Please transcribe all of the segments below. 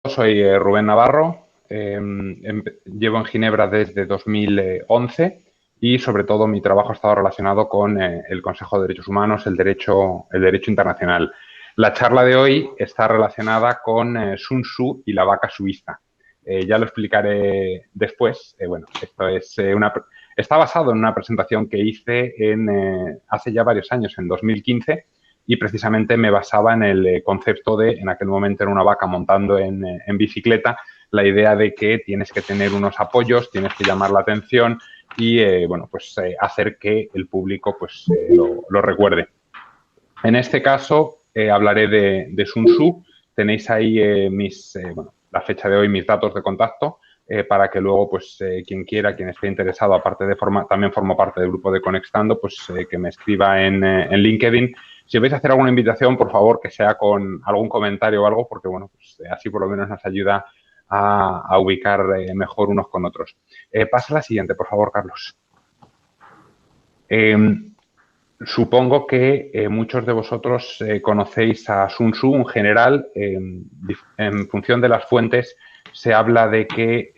Soy Rubén Navarro, llevo en Ginebra desde 2011 y sobre todo mi trabajo ha estado relacionado con el Consejo de Derechos Humanos, el derecho internacional. La charla de hoy está relacionada con Sun Tzu y la vaca suiza. Ya lo explicaré después. Bueno, esto es está basado en una presentación que hice hace ya varios años, en 2015, y precisamente me basaba en el concepto de, en aquel momento era una vaca montando en bicicleta, la idea de que tienes que tener unos apoyos, tienes que llamar la atención y, hacer que el público lo recuerde. En este caso, hablaré de Sun Tzu. Tenéis ahí la fecha de hoy, mis datos de contacto, para que luego, quien quiera, quien esté interesado, aparte de también formo parte del grupo de Conextando, que me escriba en LinkedIn. Si vais a hacer alguna invitación, por favor, que sea con algún comentario o algo, porque, así por lo menos nos ayuda a ubicar mejor unos con otros. Pasa a la siguiente, por favor, Carlos. Supongo que muchos de vosotros conocéis a Sun Tzu. En general, en función de las fuentes, se habla de que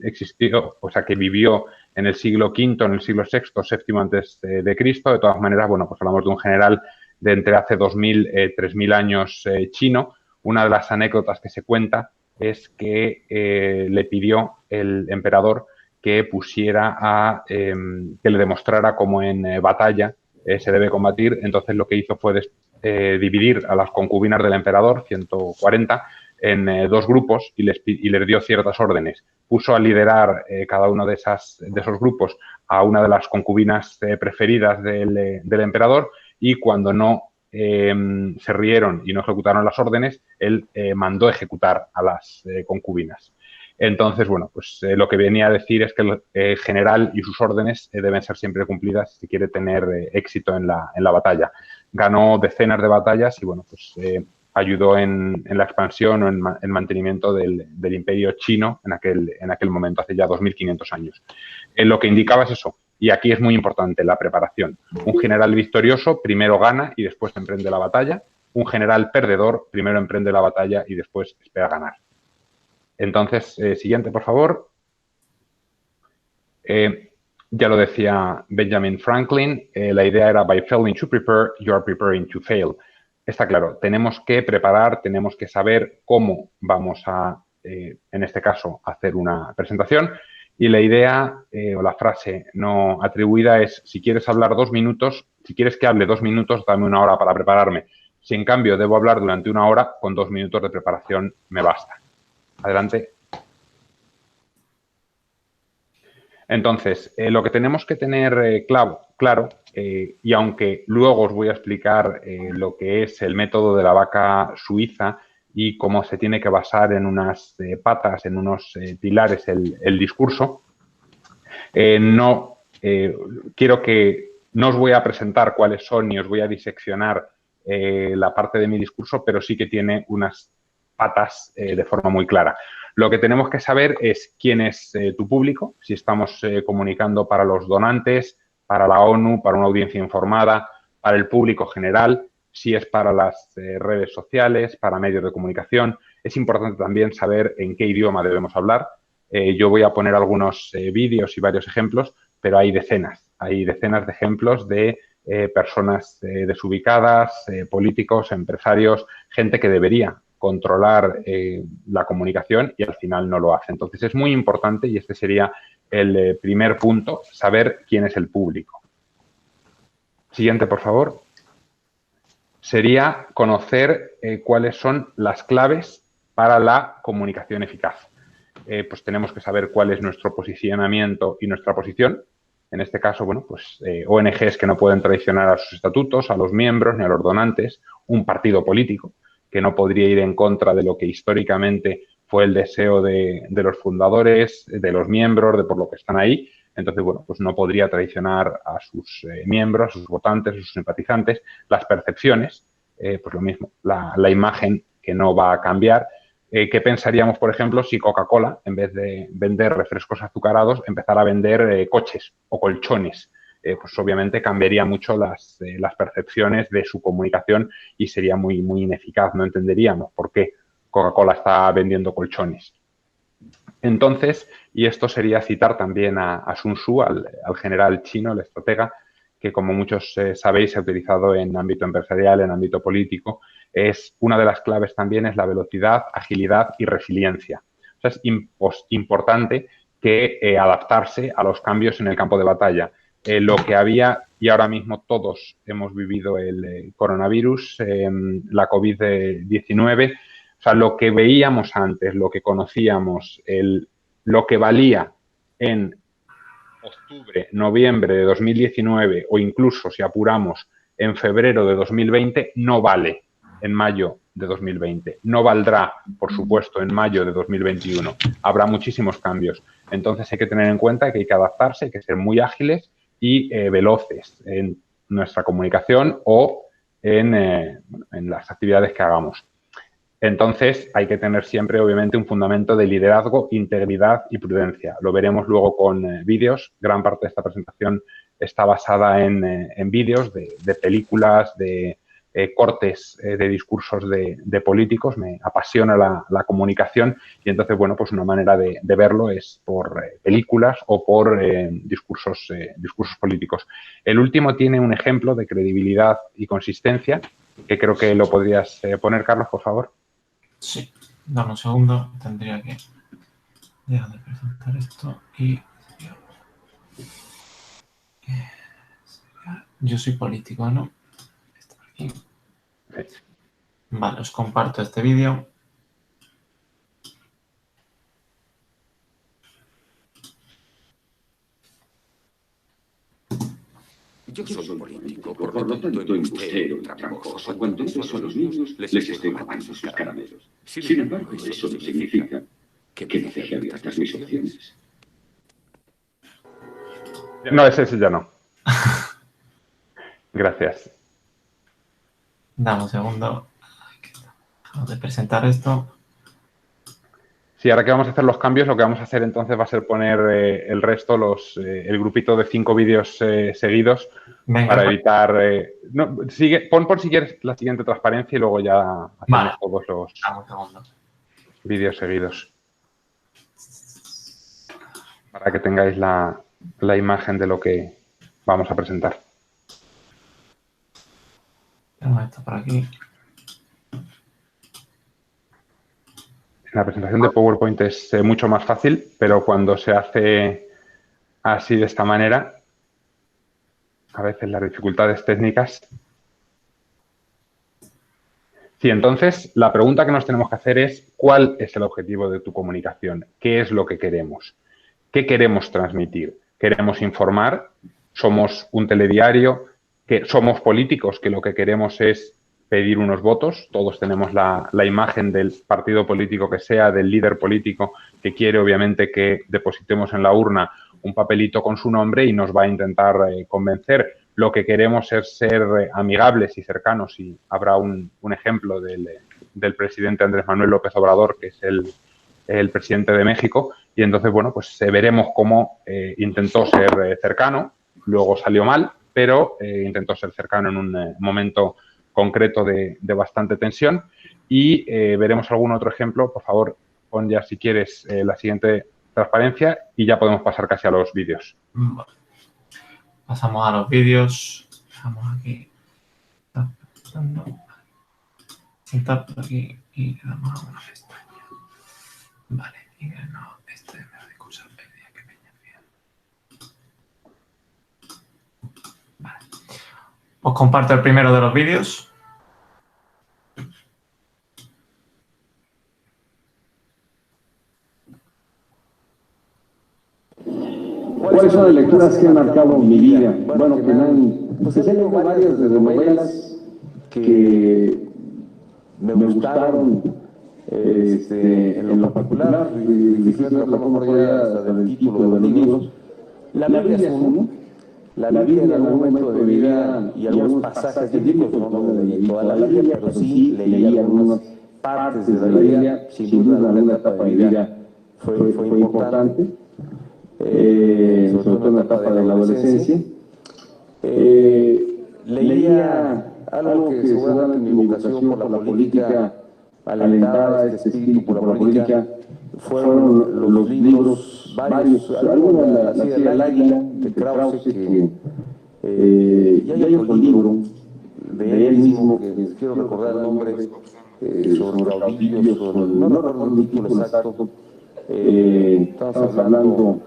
existió, que vivió en el siglo V, en el siglo VI, VII antes de Cristo. De todas maneras, hablamos de un general de entre hace 2000 y 3000 años chino. Una de las anécdotas que se cuenta es que le pidió el emperador que que le demostrara cómo en batalla se debe combatir. Entonces lo que hizo fue dividir a las concubinas del emperador, 140, en dos grupos y les dio ciertas órdenes. Puso a liderar cada uno de esos grupos a una de las concubinas preferidas del emperador, y cuando no se rieron y no ejecutaron las órdenes, él mandó ejecutar a las concubinas. Entonces, lo que venía a decir es que el general y sus órdenes deben ser siempre cumplidas si quiere tener éxito en la batalla. Ganó decenas de batallas y, ayudó en la expansión o en el mantenimiento del imperio chino en aquel momento, hace ya 2500 años. Lo que indicaba es eso, y aquí es muy importante la preparación. Un general victorioso primero gana y después emprende la batalla. Un general perdedor primero emprende la batalla y después espera ganar. Entonces, siguiente, por favor. Ya lo decía Benjamin Franklin, la idea era by failing to prepare, you are preparing to fail. Está claro, tenemos que preparar, tenemos que saber cómo vamos a, en este caso, hacer una presentación. Y la idea o la frase no atribuida es: si quieres hablar 2 minutos, si quieres que hable 2 minutos, dame 1 hora para prepararme. Si en cambio debo hablar durante 1 hora, con 2 minutos de preparación me basta. Adelante. Entonces, lo que tenemos que tener claro, y aunque luego os voy a explicar lo que es el método de la vaca suiza y cómo se tiene que basar en unas patas, en unos pilares el discurso, no os voy a presentar cuáles son ni os voy a diseccionar la parte de mi discurso, pero sí que tiene unas patas de forma muy clara. Lo que tenemos que saber es quién es tu público, si estamos comunicando para los donantes, para la ONU, para una audiencia informada, para el público general, si es para las redes sociales, para medios de comunicación. Es importante también saber en qué idioma debemos hablar. Yo voy a poner algunos vídeos y varios ejemplos, pero hay decenas de ejemplos de personas desubicadas, políticos, empresarios, gente que debería controlar la comunicación y al final no lo hace. Entonces, es muy importante, y este sería el primer punto, saber quién es el público. Siguiente, por favor. Sería conocer cuáles son las claves para la comunicación eficaz. Pues tenemos que saber cuál es nuestro posicionamiento y nuestra posición. En este caso, ONGs que no pueden traicionar a sus estatutos, a los miembros ni a los donantes, un partido político que no podría ir en contra de lo que históricamente fue el deseo de los fundadores, de los miembros, de por lo que están ahí. Entonces, no podría traicionar a sus miembros, a sus votantes, a sus simpatizantes. Las percepciones, pues lo mismo, la imagen que no va a cambiar. ¿Qué pensaríamos, por ejemplo, si Coca-Cola, en vez de vender refrescos azucarados, empezara a vender coches o colchones? Pues obviamente cambiaría mucho las percepciones de su comunicación y sería muy, muy ineficaz. No entenderíamos por qué Coca-Cola está vendiendo colchones. Entonces, y esto sería citar también a Sun Tzu, al general chino, el estratega, que como muchos sabéis se ha utilizado en ámbito empresarial, en ámbito político, es una de las claves también es la velocidad, agilidad y resiliencia. O sea, es importante que adaptarse a los cambios en el campo de batalla. Lo que había, y ahora mismo todos hemos vivido el coronavirus, la COVID-19, o sea, lo que veíamos antes, lo que conocíamos, lo que valía en octubre, noviembre de 2019 o incluso si apuramos en febrero de 2020, no vale en mayo de 2020. No valdrá, por supuesto, en mayo de 2021. Habrá muchísimos cambios. Entonces hay que tener en cuenta que hay que adaptarse, hay que ser muy ágiles y veloces en nuestra comunicación o en las actividades que hagamos. Entonces, hay que tener siempre, obviamente, un fundamento de liderazgo, integridad y prudencia. Lo veremos luego con vídeos. Gran parte de esta presentación está basada en vídeos de películas, de cortes de discursos de políticos. Me apasiona la comunicación y entonces, bueno, pues una manera de verlo es por películas o por discursos políticos. El último tiene un ejemplo de credibilidad y consistencia que creo que lo podrías poner, Carlos, por favor. Sí, dame un segundo, tendría que dejar de presentar esto y yo soy político, ¿no? Está aquí. Vale, os comparto este vídeo. Yo soy político, por lo tanto embustero, tramposo. Cuando eso a los niños les estoy robando sus caramelos. Sin embargo, eso no significa que me deje abiertas mis opciones. No, ese ya no. Gracias. Dame un segundo. Dejamos de presentar esto. Sí, ahora que vamos a hacer los cambios, lo que vamos a hacer entonces va a ser poner el resto, el grupito de 5 vídeos seguidos. Venga, para evitar... no, pon por si quieres la siguiente transparencia y luego ya hacemos todos los vídeos seguidos. Para que tengáis la imagen de lo que vamos a presentar. Tengo esto por aquí. La presentación de PowerPoint es mucho más fácil, pero cuando se hace así de esta manera, a veces las dificultades técnicas. Sí, entonces la pregunta que nos tenemos que hacer es ¿cuál es el objetivo de tu comunicación? ¿Qué es lo que queremos? ¿Qué queremos transmitir? ¿Queremos informar? ¿Somos un telediario? ¿Somos políticos que lo que queremos es pedir unos votos? Todos tenemos la imagen del partido político que sea, del líder político que quiere obviamente que depositemos en la urna un papelito con su nombre y nos va a intentar convencer. Lo que queremos es ser amigables y cercanos y habrá un ejemplo del presidente Andrés Manuel López Obrador, que es el presidente de México, y entonces, bueno, pues veremos cómo intentó ser cercano, luego salió mal, pero intentó ser cercano en un momento concreto de bastante tensión y veremos algún otro ejemplo. Por favor, pon ya si quieres la siguiente transparencia y ya podemos pasar casi a los vídeos. Vale. Pasamos a los vídeos. Dejamos aquí. Sentar por aquí y le damos a una pestaña. Vale, y no, este me lo discurso pedía que me bien. Vale. Os comparto el primero de los vídeos. ¿Cuáles son las lecturas que han marcado mi vida? Bueno, que me han... Pues tengo varias desde novelas que me gustaron en lo particular, difícil de la memoria del título de los libros. La Biblia es uno. La Biblia en algún momento de mi vida y algunos pasajes bíblicos, no me leí toda la Biblia, pero sí leí algunas partes de la Biblia. Sin duda, en alguna etapa de mi vida fue importante. Sobre todo en la etapa de la adolescencia. Leía algo que seguramente mi vocación por la política alentada a este espíritu por la política fueron los libros, varios, algunos de la Silla del Águila, de Krause, y hay otro libro de él mismo, que quiero recordar el nombre, sobre caudillos, no recuerdo el título exacto. Estamos hablando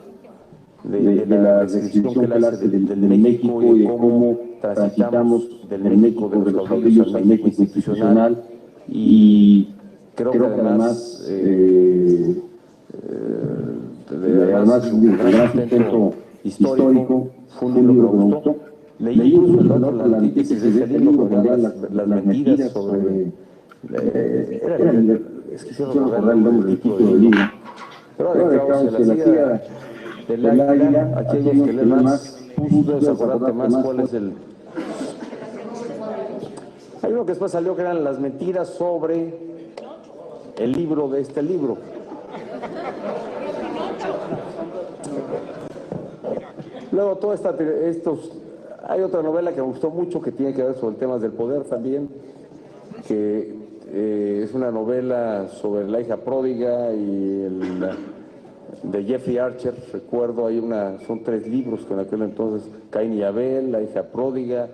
de la descripción que él hace del México y de cómo transitamos del México de los caudillos al México institucional, y creo que además un gran sustento histórico, fue un libro que me gustó. Leí incluso el otro, la antítesis de ese libro, que eran las mentiras sobre... es que quiero recordar el nombre del título del libro. Pero de Krause, la Silla del Águila, aquellos que leen más, debes acordarte más cuál es el... Hay uno que después salió que eran las mentiras sobre el libro de este libro. Luego hay otra novela que me gustó mucho que tiene que ver sobre temas del poder también, que es una novela sobre la hija pródiga y de Jeffrey Archer, recuerdo, son 3 libros que en aquel entonces, Caín y Abel, la hija pródiga,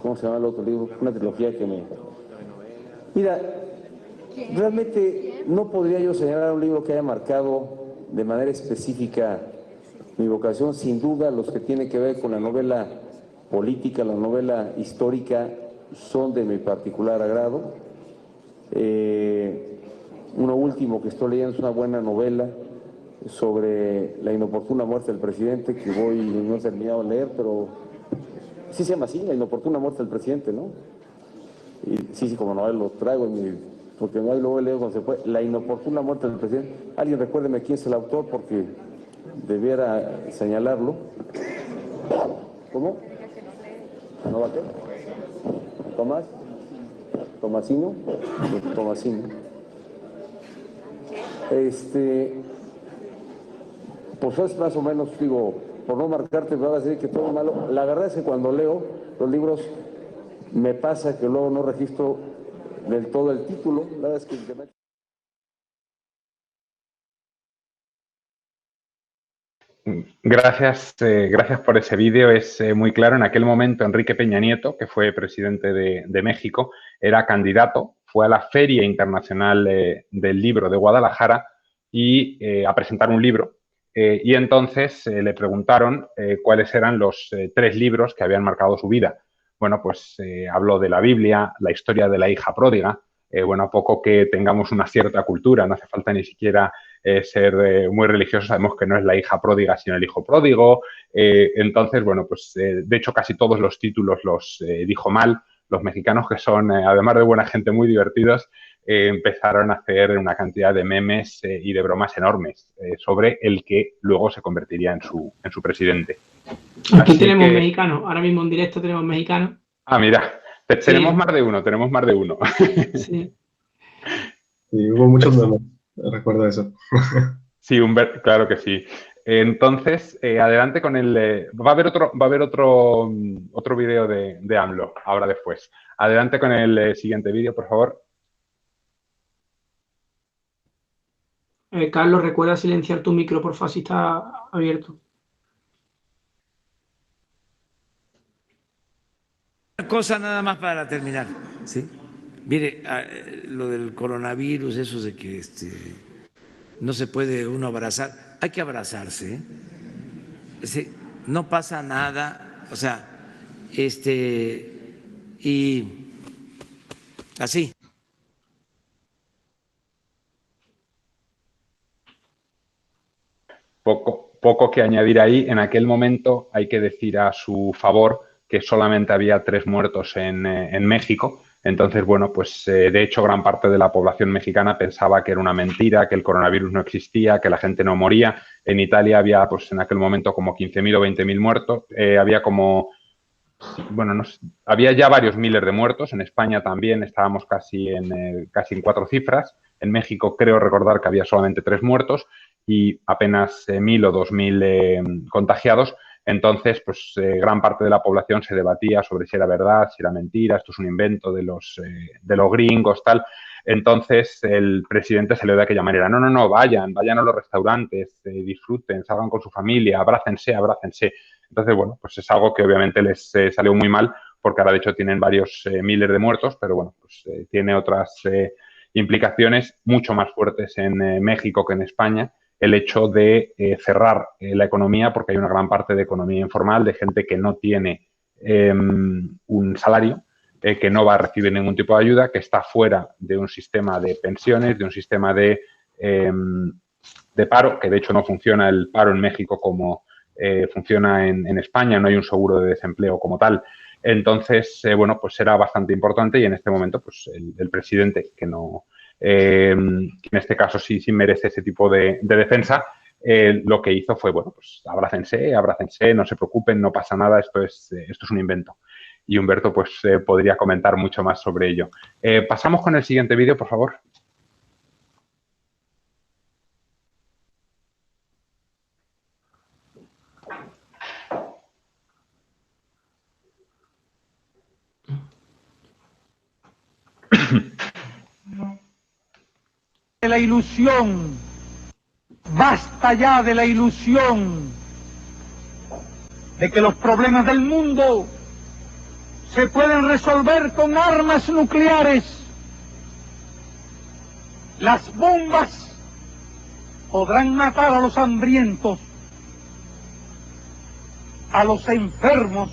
¿cómo se llama el otro libro? Una trilogía que me... Mira, realmente no podría yo señalar un libro que haya marcado de manera específica mi vocación. Sin duda, los que tienen que ver con la novela política, la novela histórica, son de mi particular agrado. Uno último que estoy leyendo es una buena novela sobre la inoportuna muerte del presidente, que no he terminado de leer, pero sí se llama así, la inoportuna muerte del presidente, ¿no? Y sí, como novela lo traigo porque no luego leo cuando se puede. La inoportuna muerte del presidente. Alguien recuérdeme quién es el autor, porque debiera señalarlo. ¿Cómo? ¿No va a qué? ¿Tomás? ¿Tomasino? Tomasino. Pues es más o menos, digo, por no marcarte, me va a decir que todo es malo. La verdad es que cuando leo los libros me pasa que luego no registro del todo el título. La verdad es que Gracias por ese vídeo, es muy claro. En aquel momento Enrique Peña Nieto, que fue presidente de México, era candidato, fue a la Feria Internacional del Libro de Guadalajara y a presentar un libro. Y entonces le preguntaron cuáles eran los 3 libros que habían marcado su vida. Bueno, pues habló de la Biblia, la historia de la hija pródiga. Bueno, a poco que tengamos una cierta cultura, no hace falta ni siquiera ser muy religiosos, sabemos que no es la hija pródiga, sino el hijo pródigo. Entonces, bueno, pues de hecho casi todos los títulos los dijo mal. Los mexicanos, que son, además de buena gente, muy divertidos, empezaron a hacer una cantidad de memes y de bromas enormes sobre el que luego se convertiría en su presidente. Aquí tenemos mexicanos, ahora mismo en directo tenemos mexicanos. Ah, mira, tenemos más de uno, Sí. Sí, hubo muchos memes, recuerdo eso. Sí, claro que sí. Entonces, adelante con va a haber otro vídeo de AMLO, ahora después. Adelante con el siguiente vídeo, por favor. Carlos, recuerda silenciar tu micro, por favor, si está abierto. Una cosa nada más para terminar, ¿sí? Mire, lo del coronavirus, eso de que no se puede uno abrazar, hay que abrazarse, ¿eh? Sí, no pasa nada, o sea, y así. Poco que añadir ahí. En aquel momento hay que decir a su favor que solamente había 3 muertos en México. Entonces, bueno, pues de hecho gran parte de la población mexicana pensaba que era una mentira, que el coronavirus no existía, que la gente no moría. En Italia había, pues en aquel momento, como 15.000 o 20.000 muertos. Había como, bueno, no sé, había ya varios miles de muertos. En España también estábamos casi en 4 cifras. En México creo recordar que había solamente 3 muertos y apenas 1.000 o 2.000 contagiados. Entonces, pues gran parte de la población se debatía sobre si era verdad, si era mentira, esto es un invento de los gringos, tal. Entonces, el presidente salió de aquella manera. No, vayan a los restaurantes, disfruten, salgan con su familia, abrácense. Entonces, bueno, pues es algo que obviamente les salió muy mal, porque ahora de hecho tienen varios miles de muertos, pero bueno, pues tiene otras implicaciones mucho más fuertes en México que en España, el hecho de cerrar la economía, porque hay una gran parte de economía informal, de gente que no tiene un salario, que no va a recibir ningún tipo de ayuda, que está fuera de un sistema de pensiones, de un sistema de paro, que de hecho no funciona el paro en México como funciona en España, no hay un seguro de desempleo como tal. Entonces, bueno, pues era bastante importante y en este momento, pues el presidente, que no, en este caso sí merece ese tipo de defensa, lo que hizo fue, bueno, pues abrácense, no se preocupen, no pasa nada, esto es un invento. Y Humberto, pues, podría comentar mucho más sobre ello. Pasamos con el siguiente vídeo, por favor. De la ilusión, basta ya de la ilusión de que los problemas del mundo se pueden resolver con armas nucleares. Las bombas podrán matar a los hambrientos, a los enfermos,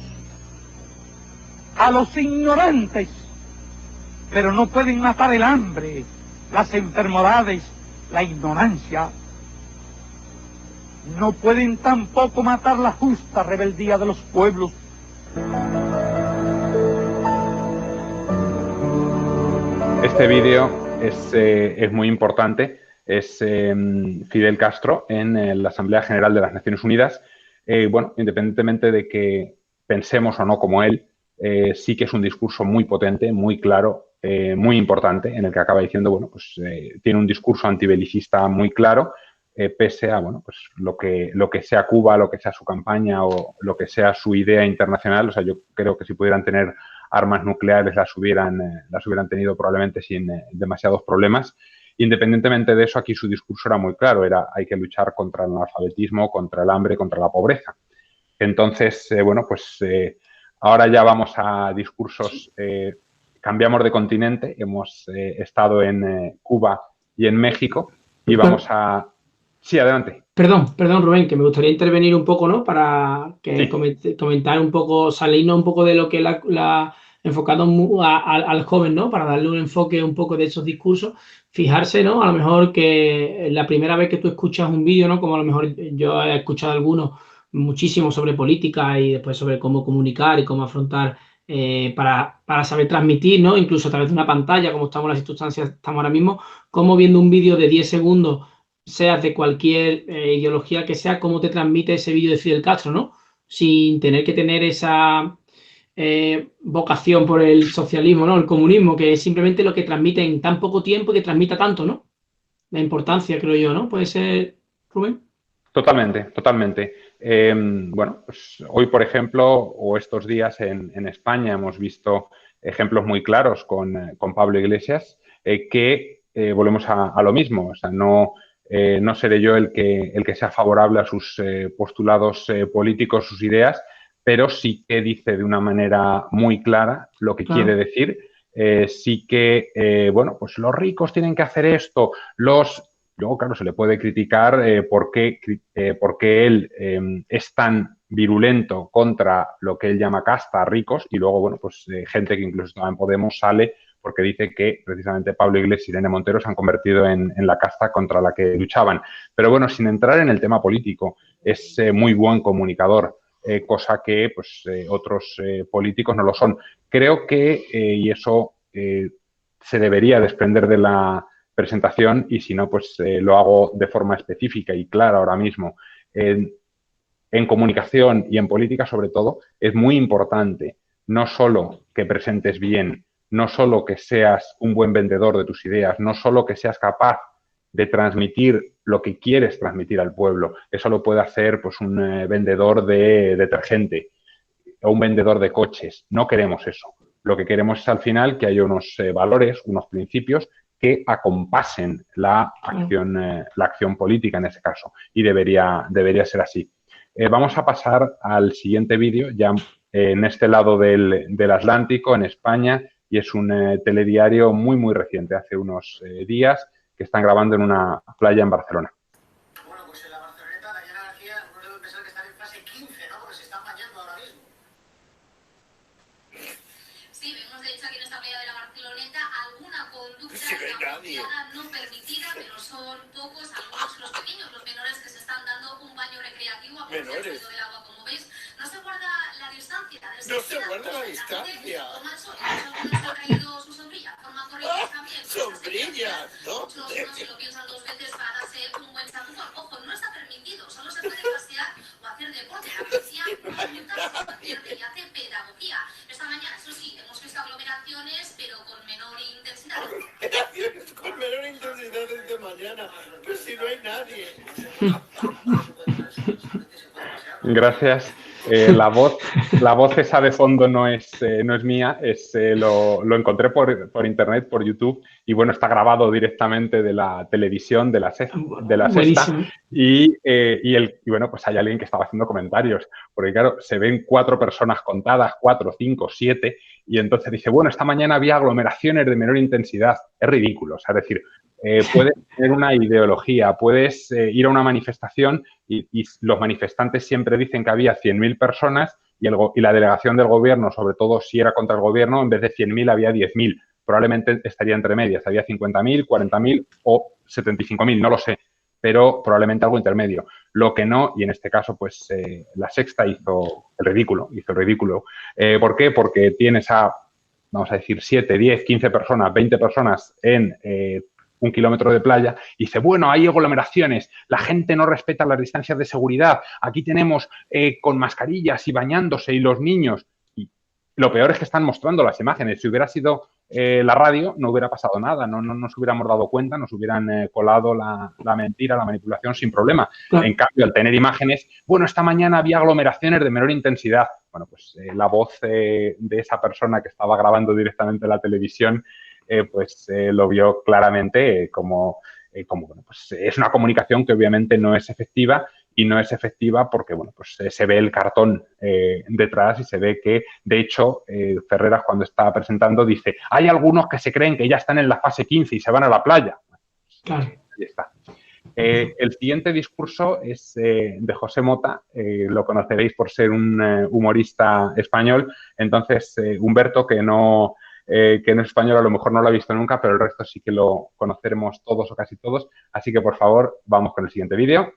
a los ignorantes, pero no pueden matar el hambre, las enfermedades, la ignorancia. No pueden tampoco matar la justa rebeldía de los pueblos. Este vídeo es muy importante. Es Fidel Castro en la Asamblea General de las Naciones Unidas. Bueno, independientemente de que pensemos o no como él, sí que es un discurso muy potente, muy claro, muy importante, en el que acaba diciendo, bueno, pues tiene un discurso antibelicista muy claro, pese a, bueno, pues lo que sea Cuba, lo que sea su campaña o lo que sea su idea internacional. O sea, yo creo que si pudieran tener armas nucleares las hubieran tenido probablemente sin demasiados problemas. Independientemente de eso, aquí su discurso era muy claro, hay que luchar contra el analfabetismo, contra el hambre, contra la pobreza. Entonces, bueno, pues ahora ya vamos a discursos, cambiamos de continente, hemos estado en Cuba y en México y vamos a... Sí, adelante. Perdón, Rubén, que me gustaría intervenir un poco, ¿no? Para que Sí. comentar un poco, salirnos un poco de lo que la enfocado al joven, ¿no? Para darle un enfoque un poco de esos discursos. Fijarse, ¿no? A lo mejor que la primera vez que tú escuchas un vídeo, ¿no? Como a lo mejor yo he escuchado algunos muchísimo sobre política y después sobre cómo comunicar y cómo afrontar para saber transmitir, ¿no? Incluso a través de una pantalla, como estamos en las circunstancias, estamos ahora mismo, como viendo un vídeo de 10 segundos, seas de cualquier ideología que sea, cómo te transmite ese vídeo de Fidel Castro, ¿no? Sin tener que tener esa vocación por el socialismo, ¿no? El comunismo, que es simplemente lo que transmite en tan poco tiempo y que transmita tanto, ¿no? La importancia, creo yo, ¿no? ¿Puede ser, Rubén? Totalmente. Bueno, pues hoy, por ejemplo, o estos días en España hemos visto ejemplos muy claros con Pablo Iglesias, que volvemos a lo mismo. O sea, no seré yo el que sea favorable a sus postulados políticos, sus ideas, pero sí que dice de una manera muy clara lo que quiere decir. Sí que, bueno, pues los ricos tienen que hacer esto, Luego, claro, se le puede criticar por qué él es tan virulento contra lo que él llama casta, ricos, y luego, bueno, pues gente que incluso estaba en Podemos sale porque dice que precisamente Pablo Iglesias y Irene Montero se han convertido en la casta contra la que luchaban. Pero bueno, sin entrar en el tema político, es muy buen comunicador, cosa que pues otros políticos no lo son. Creo que, y eso se debería desprender de la presentación, y si no, pues lo hago de forma específica y clara ahora mismo. En comunicación y en política, sobre todo, es muy importante no solo que presentes bien, no solo que seas un buen vendedor de tus ideas, no solo que seas capaz de transmitir lo que quieres transmitir al pueblo. Eso lo puede hacer pues un vendedor de detergente o un vendedor de coches. No queremos eso. Lo que queremos es al final que haya unos valores, unos principios que acompasen la acción política en ese caso. Y debería ser así. Vamos a pasar al siguiente vídeo, ya en este lado del Atlántico, en España, y es un telediario muy, muy reciente, hace unos días, que están grabando en una playa en Barcelona. Bueno, pues en la Barceloneta, Dayana García, no debe pensar que están en fase 15, ¿no? Porque se están bañando ahora mismo. Sí, vemos de hecho aquí en esta playa de la Barceloneta alguna conducta no permitida, pero son pocos, algunos los pequeños, los menores que se están dando un baño recreativo a del agua, como veis. No se guarda la distancia. No se guarda la distancia. ¿Algunos han traído su sombrilla? ¿Forman corrientes también? ¡Sombrilla! Muchos no se lo piensan dos veces para darse un buen chapuzón. Ojo, no está permitido, solo se puede pasear o hacer deporte. La policía advierte y hace pedagogía. Esta mañana, eso sí, hemos visto aglomeraciones, pero con menor intensidad. Con menor intensidad desde mañana, pero si no hay nadie. Gracias. La voz esa de fondo no es mía, lo encontré por internet, por YouTube, y bueno, está grabado directamente de la televisión, de la Sexta, y bueno, pues hay alguien que estaba haciendo comentarios, porque claro, se ven 4 personas contadas, 4, 5, 7, y entonces dice, bueno, esta mañana había aglomeraciones de menor intensidad. Es ridículo, o sea, es decir, puedes tener una ideología, puedes ir a una manifestación y los manifestantes siempre dicen que había 100.000 personas y la delegación del gobierno, sobre todo si era contra el gobierno, en vez de 100.000 había 10.000. Probablemente estaría entre medias, había 50.000, 40.000 o 75.000, no lo sé, pero probablemente algo intermedio. Lo que no, y en este caso, pues la Sexta hizo el ridículo. ¿Por qué? Porque tienes a, vamos a decir, 7, 10, 15 personas, 20 personas en 1 kilómetro de playa y dice, bueno, hay aglomeraciones, la gente no respeta las distancias de seguridad, aquí tenemos con mascarillas y bañándose y los niños. Y lo peor es que están mostrando las imágenes. Si hubiera sido la radio, no hubiera pasado nada, no nos hubiéramos dado cuenta, nos hubieran colado la mentira, la manipulación sin problema. Claro. En cambio, al tener imágenes, bueno, esta mañana había aglomeraciones de menor intensidad. Bueno, pues la voz de esa persona que estaba grabando directamente la televisión lo vio claramente como bueno, pues es una comunicación que obviamente no es efectiva y no es efectiva porque, bueno, pues se ve el cartón detrás y se ve que, de hecho, Ferreras cuando estaba presentando dice, hay algunos que se creen que ya están en la fase 15 y se van a la playa. Claro. Ahí está. El siguiente discurso es de José Mota, lo conoceréis por ser un humorista español. Entonces, Humberto, que no es español, a lo mejor no lo ha visto nunca, pero el resto sí que lo conoceremos todos o casi todos. Así que, por favor, vamos con el siguiente vídeo.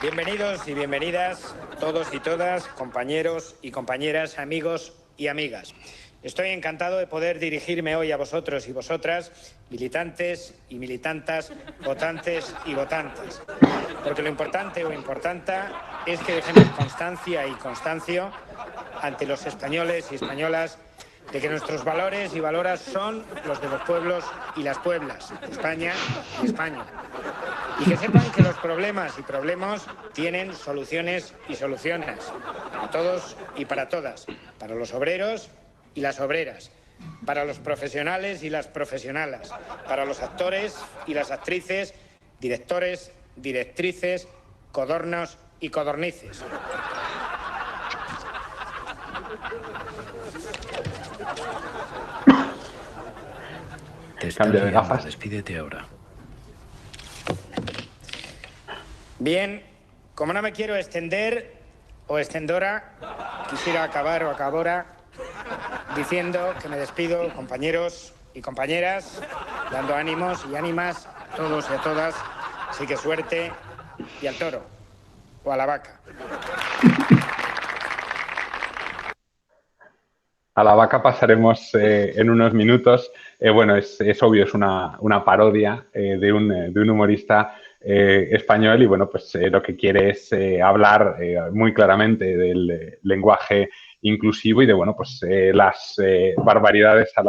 Bienvenidos y bienvenidas todos y todas, compañeros y compañeras, amigos y amigas. Estoy encantado de poder dirigirme hoy a vosotros y vosotras, militantes y militantas, votantes y votantes. Porque lo importante o importanta es que dejemos constancia y constancio ante los españoles y españolas de que nuestros valores y valoras son los de los pueblos y las pueblas, de España y España. Y que sepan que los problemas y problemas tienen soluciones y soluciones, para todos y para todas, para los obreros y las obreras, para los profesionales y las profesionalas, para los actores y las actrices, directores, directrices, codornos y codornices. Cambio de gafas. Despídete ahora. Bien, como no me quiero extender o extendora, quisiera acabar o acabora diciendo que me despido, compañeros y compañeras, dando ánimos y ánimas a todos y a todas, así que suerte y al toro o a la vaca. A la vaca pasaremos en unos minutos. Bueno, es obvio, es una parodia de un humorista español y, bueno, pues lo que quiere es hablar muy claramente del lenguaje inclusivo y de, bueno, pues las barbaridades a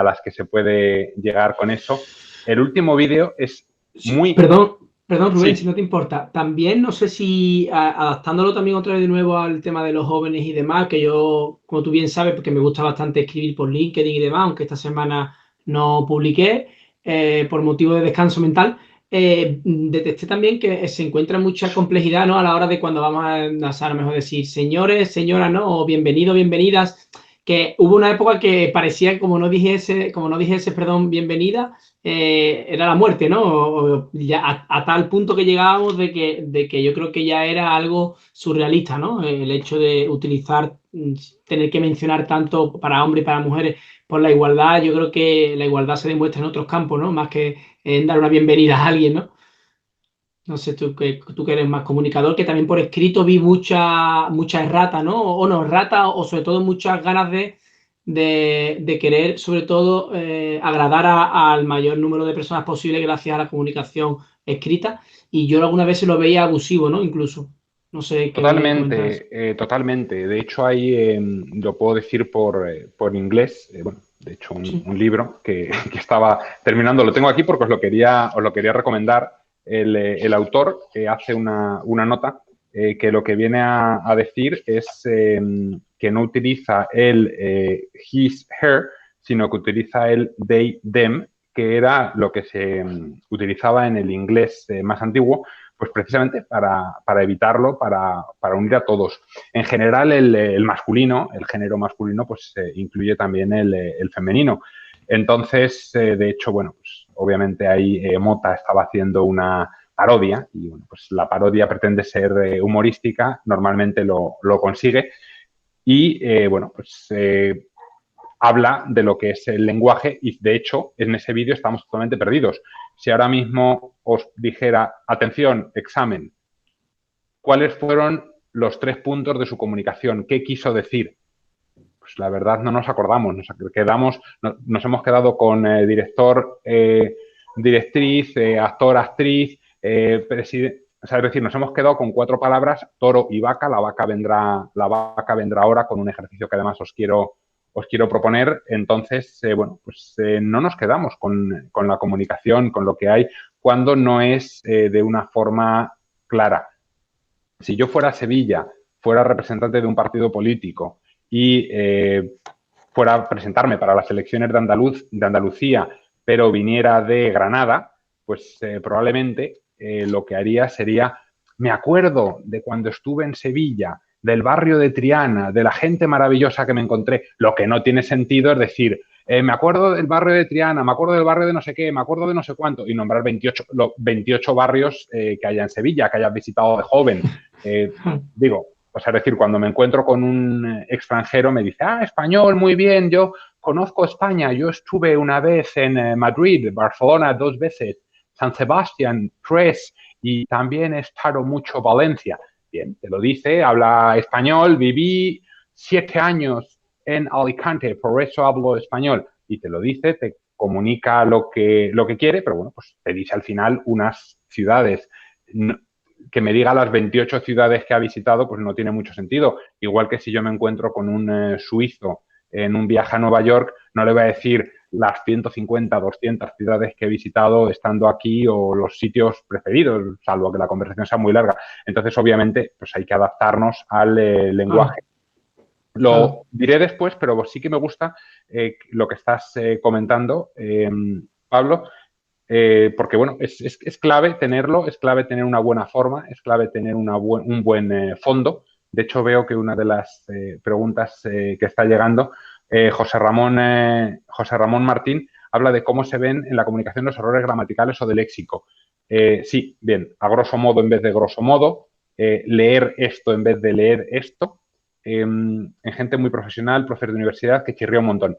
las que se puede llegar con eso. El último vídeo es muy... Perdón, Rubén, Sí. si no te importa. También, no sé si adaptándolo también otra vez de nuevo al tema de los jóvenes y demás, que yo, como tú bien sabes, porque me gusta bastante escribir por LinkedIn y demás, aunque esta semana no publiqué por motivo de descanso mental, detecté también que se encuentra mucha complejidad, ¿no? A la hora de cuando vamos a lo mejor decir señores, señoras, ¿no? O bienvenidos, bienvenidas, que hubo una época que parecía que como no dijese, perdón, bienvenida, era la muerte, ¿no? O ya a tal punto que llegábamos de que yo creo que ya era algo surrealista, ¿no? El hecho de utilizar, tener que mencionar tanto para hombres y para mujeres por la igualdad, yo creo que la igualdad se demuestra en otros campos, ¿no? Más que en dar una bienvenida a alguien, ¿no? No sé, tú que eres más comunicador, que también por escrito vi mucha errata, ¿no? O no, errata, o sobre todo muchas ganas de querer, sobre todo, agradar al mayor número de personas posible gracias a la comunicación escrita. Y yo algunas veces lo veía abusivo, ¿no? Incluso. No sé qué me comentas. Totalmente. De hecho, ahí lo puedo decir por inglés. Bueno, de hecho, un libro que estaba terminando, lo tengo aquí porque os lo quería recomendar. El autor hace una nota que lo que viene a decir es que no utiliza el his, her, sino que utiliza el they, them, que era lo que se utilizaba en el inglés más antiguo, pues precisamente para evitarlo, para unir a todos. En general, el masculino, el género masculino, pues incluye también el femenino. Entonces, de hecho, bueno, pues obviamente ahí Mota estaba haciendo una parodia y bueno, pues la parodia pretende ser humorística, normalmente lo consigue y bueno, pues habla de lo que es el lenguaje y de hecho en ese vídeo estamos totalmente perdidos. Si ahora mismo os dijera, atención, examen, ¿cuáles fueron los 3 puntos de su comunicación? ¿Qué quiso decir? Pues la verdad no nos acordamos, nos hemos quedado con director, directriz, actor, actriz, presidente. O sea, es decir, nos hemos quedado con 4 palabras, toro y vaca. La vaca vendrá ahora con un ejercicio que además os quiero proponer. Entonces, bueno, pues no nos quedamos con la comunicación, con lo que hay, cuando no es de una forma clara. Si yo fuera a Sevilla, fuera representante de un partido político y fuera a presentarme para las elecciones de Andalucía, pero viniera de Granada, pues probablemente lo que haría sería, me acuerdo de cuando estuve en Sevilla, del barrio de Triana, de la gente maravillosa que me encontré. Lo que no tiene sentido es decir, me acuerdo del barrio de Triana, me acuerdo del barrio de no sé qué, me acuerdo de no sé cuánto, y nombrar 28 barrios que haya en Sevilla, que hayas visitado de joven. Digo, o sea, es decir, cuando me encuentro con un extranjero me dice, español, muy bien, yo conozco España, yo estuve una vez en Madrid, Barcelona 2 veces, San Sebastián 3 y también he estado mucho Valencia. Bien, te lo dice, habla español, viví 7 años en Alicante, por eso hablo español. Y te lo dice, te comunica lo que quiere, pero bueno, pues te dice al final unas ciudades. Que me diga las 28 ciudades que ha visitado, pues no tiene mucho sentido. Igual que si yo me encuentro con un suizo en un viaje a Nueva York, no le voy a decir las 150, 200 ciudades que he visitado estando aquí o los sitios preferidos, salvo que la conversación sea muy larga. Entonces, obviamente, pues hay que adaptarnos al lenguaje. Lo diré después, pero sí que me gusta lo que estás comentando, Pablo, porque, bueno, es clave tenerlo, es clave tener una buena forma, es clave tener un buen fondo. De hecho, veo que una de las preguntas que está llegando, José Ramón Martín, habla de cómo se ven en la comunicación los errores gramaticales o de léxico. Sí, bien, a grosso modo en vez de grosso modo, leer esto en vez de leer esto, en gente muy profesional, profesor de universidad, que chirría un montón.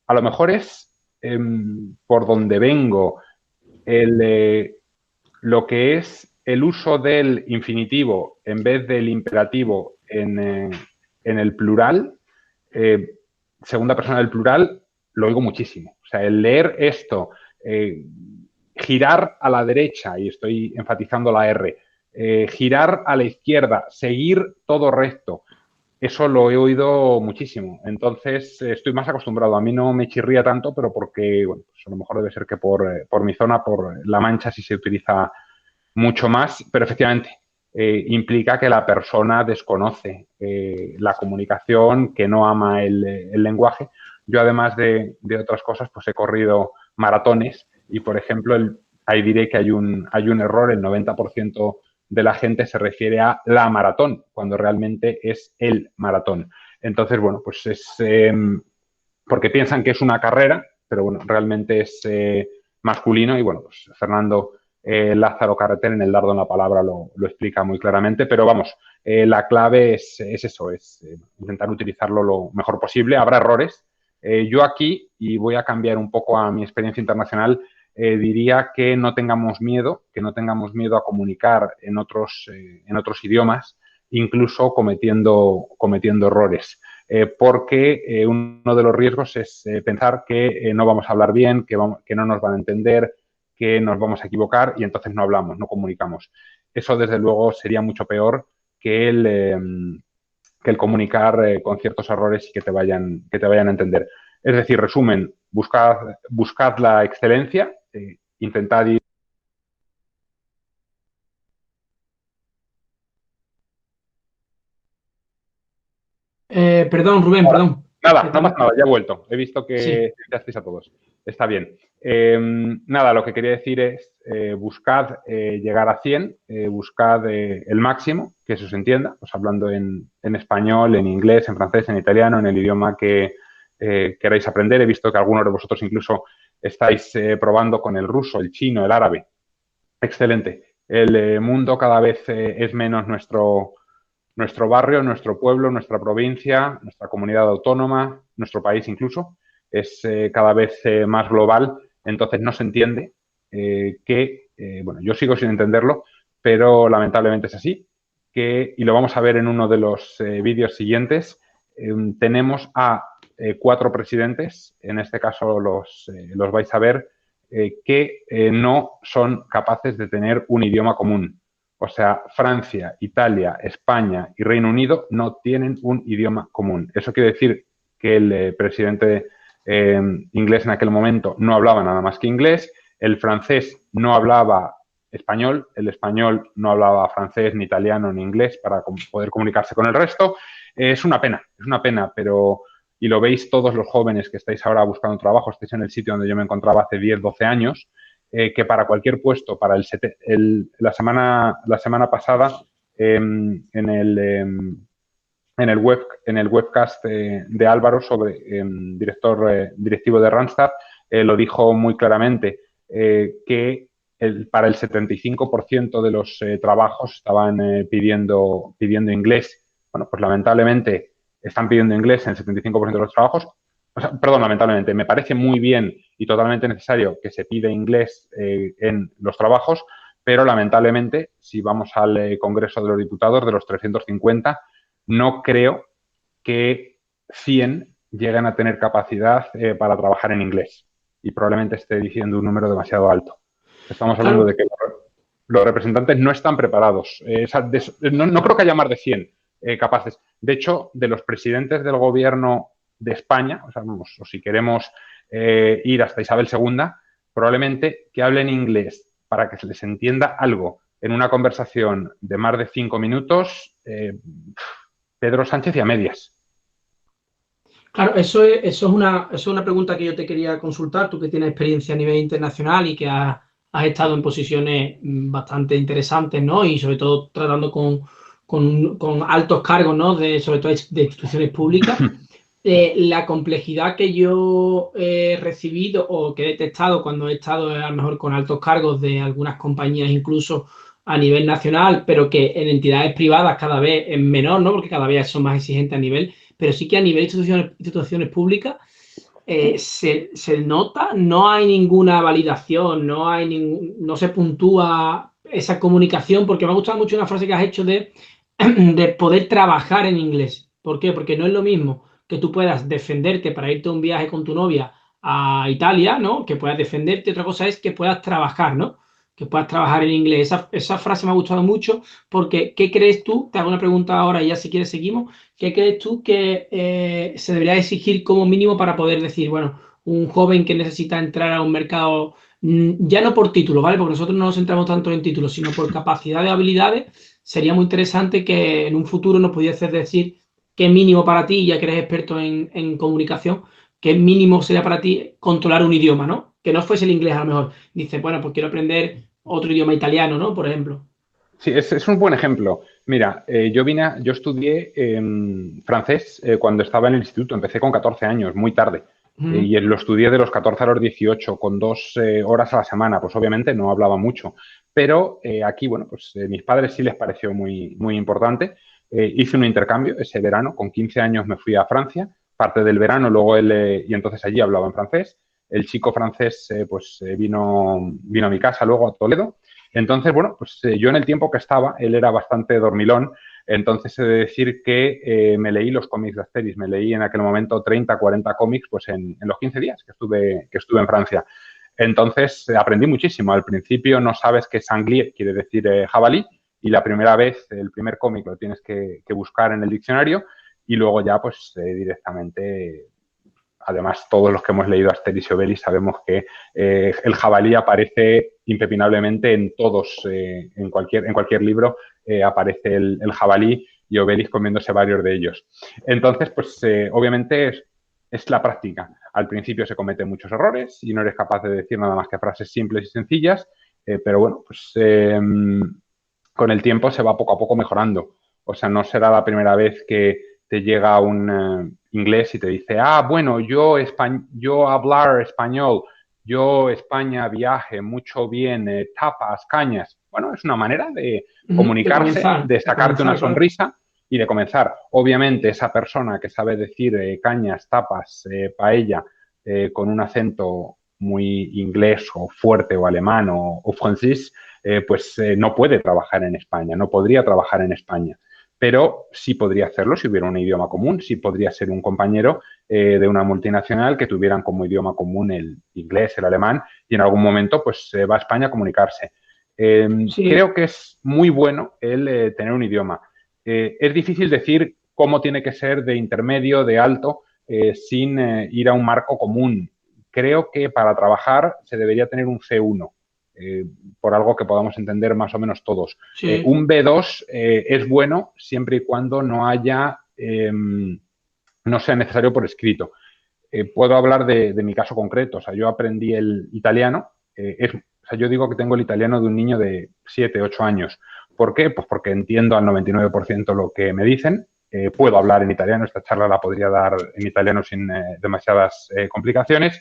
A lo mejor es por donde vengo, lo que es el uso del infinitivo en vez del imperativo en el plural, segunda persona del plural, lo oigo muchísimo. O sea, el leer esto, girar a la derecha, y estoy enfatizando la R, girar a la izquierda, seguir todo recto. eso lo he oído muchísimo. Entonces, estoy más acostumbrado. A mí no me chirría tanto, pero porque, bueno, pues a lo mejor debe ser que por mi zona, por La Mancha, sí se utiliza mucho más, pero efectivamente implica que la persona desconoce la comunicación, que no ama el lenguaje. Yo, además de otras cosas, pues he corrido maratones y, por ejemplo, ahí diré que hay un error. El 90% de la gente se refiere a la maratón, cuando realmente es el maratón. Entonces, bueno, pues es porque piensan que es una carrera, pero bueno, realmente es masculino y, bueno, pues Fernando Lázaro Carreter en El dardo en la palabra lo explica muy claramente, pero vamos, la clave es eso, es intentar utilizarlo lo mejor posible. Habrá errores. Yo aquí, y voy a cambiar un poco a mi experiencia internacional, diría que no tengamos miedo a comunicar en otros idiomas, incluso cometiendo errores. Porque uno de los riesgos es pensar que no vamos a hablar bien, que no nos van a entender, que nos vamos a equivocar y entonces no hablamos, no comunicamos. Eso, desde luego, sería mucho peor que el comunicar con ciertos errores y que te vayan a entender. Es decir, resumen, buscad la excelencia, intentad ir. Perdón, Rubén, Ahora, perdón. Nada, no pasa nada, ya he vuelto. He visto que Sí. estáis a todos. Está bien. Nada, lo que quería decir es buscad llegar a 100, buscad el máximo, que eso se entienda, pues hablando en español, en inglés, en francés, en italiano, en el idioma que queráis aprender. He visto que algunos de vosotros incluso estáis probando con el ruso, el chino, el árabe. Excelente. El mundo cada vez es menos nuestro barrio, nuestro pueblo, nuestra provincia, nuestra comunidad autónoma, nuestro país incluso, es cada vez más global. Entonces no se entiende bueno, yo sigo sin entenderlo, pero lamentablemente es así, y lo vamos a ver en uno de los vídeos siguientes. Tenemos a 4 presidentes, en este caso los vais a ver, que no son capaces de tener un idioma común. O sea, Francia, Italia, España y Reino Unido no tienen un idioma común. Eso quiere decir que el presidente inglés en aquel momento no hablaba nada más que inglés, el francés no hablaba español, el español no hablaba francés, ni italiano, ni inglés para poder comunicarse con el resto. Es una pena, pero... Y lo veis todos los jóvenes que estáis ahora buscando trabajo, estáis en el sitio donde yo me encontraba hace 10, 12 años, que para cualquier puesto, la semana pasada, en el webcast de Álvaro sobre directivo de Randstad, lo dijo muy claramente, que para el 75% de los trabajos estaban pidiendo inglés. Bueno, pues lamentablemente están pidiendo inglés en el 75% de los trabajos. O sea, perdón, lamentablemente, me parece muy bien y totalmente necesario que se pida inglés en los trabajos, pero lamentablemente, si vamos al Congreso de los Diputados, de los 350, no creo que 100 lleguen a tener capacidad para trabajar en inglés. Y probablemente esté diciendo un número demasiado alto. Estamos hablando de que los representantes no están preparados. No creo que haya más de 100 capaces. De hecho, de los presidentes del gobierno de España, o si queremos ir hasta Isabel II, probablemente que hablen inglés para que se les entienda algo en una conversación de más de 5 minutos, Pedro Sánchez y a medias. Claro, eso es una pregunta que yo te quería consultar, tú que tienes experiencia a nivel internacional y que has estado en posiciones bastante interesantes, ¿no? Y sobre todo tratando con altos cargos, ¿no? Sobre todo de instituciones públicas. La complejidad que yo he recibido o que he detectado cuando he estado a lo mejor con altos cargos de algunas compañías incluso a nivel nacional, pero que en entidades privadas cada vez es menor, ¿no? Porque cada vez son más exigentes a nivel, pero sí que a nivel de instituciones públicas se nota, no hay ninguna validación, no se puntúa esa comunicación, porque me ha gustado mucho una frase que has hecho de poder trabajar en inglés. ¿Por qué? Porque no es lo mismo que tú puedas defenderte para irte a un viaje con tu novia a Italia, ¿no? Que puedas defenderte. Otra cosa es que puedas trabajar, ¿no? que puedas trabajar en inglés. Esa frase me ha gustado mucho porque ¿qué crees tú? Te hago una pregunta ahora y ya si quieres seguimos. ¿Qué crees tú que se debería exigir como mínimo para poder decir, bueno, un joven que necesita entrar a un mercado, ya no por título, ¿vale? Porque nosotros no nos centramos tanto en títulos, sino por capacidad de habilidades. Sería muy interesante que en un futuro nos pudieses decir qué mínimo para ti, ya que eres experto en comunicación, qué mínimo sería para ti controlar un idioma, ¿no? Que no fuese el inglés a lo mejor. Dices, bueno, pues quiero aprender otro idioma italiano, ¿no? Por ejemplo. Sí, es un buen ejemplo. Mira, yo estudié francés cuando estaba en el instituto. Empecé con 14 años, muy tarde. Y lo estudié de los 14 a los 18, con 2 horas a la semana. Pues obviamente no hablaba mucho. Pero aquí, bueno, pues mis padres sí les pareció muy, muy importante. Hice un intercambio ese verano. Con 15 años me fui a Francia, parte del verano, luego y entonces allí hablaba en francés. El chico francés vino a mi casa luego a Toledo. Entonces, bueno, pues yo en el tiempo que estaba, él era bastante dormilón, entonces he de decir que me leí los cómics de Asterix, me leí en aquel momento 30, 40 cómics pues en los 15 días que estuve en Francia. Entonces aprendí muchísimo. Al principio no sabes qué es sanglier, quiere decir jabalí, y la primera vez, el primer cómic lo tienes que buscar en el diccionario y luego ya pues directamente... Además, todos los que hemos leído Asterix y Obelix sabemos que el jabalí aparece impepinablemente en todos, en cualquier libro aparece el jabalí y Obelix comiéndose varios de ellos. Entonces, pues obviamente es la práctica. Al principio se cometen muchos errores y no eres capaz de decir nada más que frases simples y sencillas, pero bueno, pues con el tiempo se va poco a poco mejorando. O sea, no será la primera vez que te llega un inglés y te dice, bueno, yo hablar español, yo España viaje mucho bien, tapas, cañas. Bueno, es una manera de comunicarse, de sacarte una sonrisa y de comenzar. Obviamente, esa persona que sabe decir cañas, tapas, paella, con un acento muy inglés o fuerte o alemán o francés, pues no puede trabajar en España, no podría trabajar en España. Pero sí podría hacerlo si hubiera un idioma común, sí podría ser un compañero de una multinacional que tuvieran como idioma común el inglés, el alemán, y en algún momento pues va a España a comunicarse. Sí. Creo que es muy bueno el tener un idioma. Es difícil decir cómo tiene que ser de intermedio, de alto, sin ir a un marco común. Creo que para trabajar se debería tener un C1. Por algo que podamos entender más o menos todos. Sí. Un B2 es bueno siempre y cuando no sea necesario por escrito. Puedo hablar de mi caso concreto. O sea, yo aprendí el italiano. Yo digo que tengo el italiano de un niño de 7, 8 años. ¿Por qué? Pues porque entiendo al 99% lo que me dicen. Puedo hablar en italiano. Esta charla la podría dar en italiano sin demasiadas complicaciones.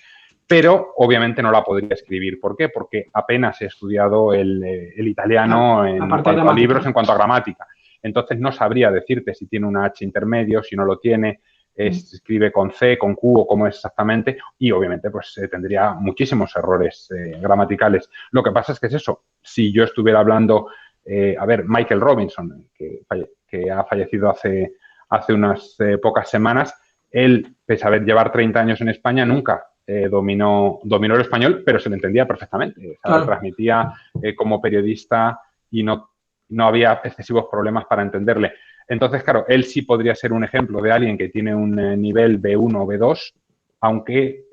Pero obviamente no la podría escribir. ¿Por qué? Porque apenas he estudiado el italiano en cuanto a libros, en cuanto a gramática. Entonces no sabría decirte si tiene un H intermedio, si no lo tiene, se escribe con C, con Q o cómo es exactamente. Y obviamente pues tendría muchísimos errores gramaticales. Lo que pasa es que es eso. Si yo estuviera hablando, Michael Robinson, que ha fallecido hace unas pocas semanas, él, pese a llevar 30 años en España, nunca dominó el español, pero se le entendía perfectamente. O sea, claro. Transmitía como periodista y no había excesivos problemas para entenderle. Entonces, claro, él sí podría ser un ejemplo de alguien que tiene un nivel B1 o B2, aunque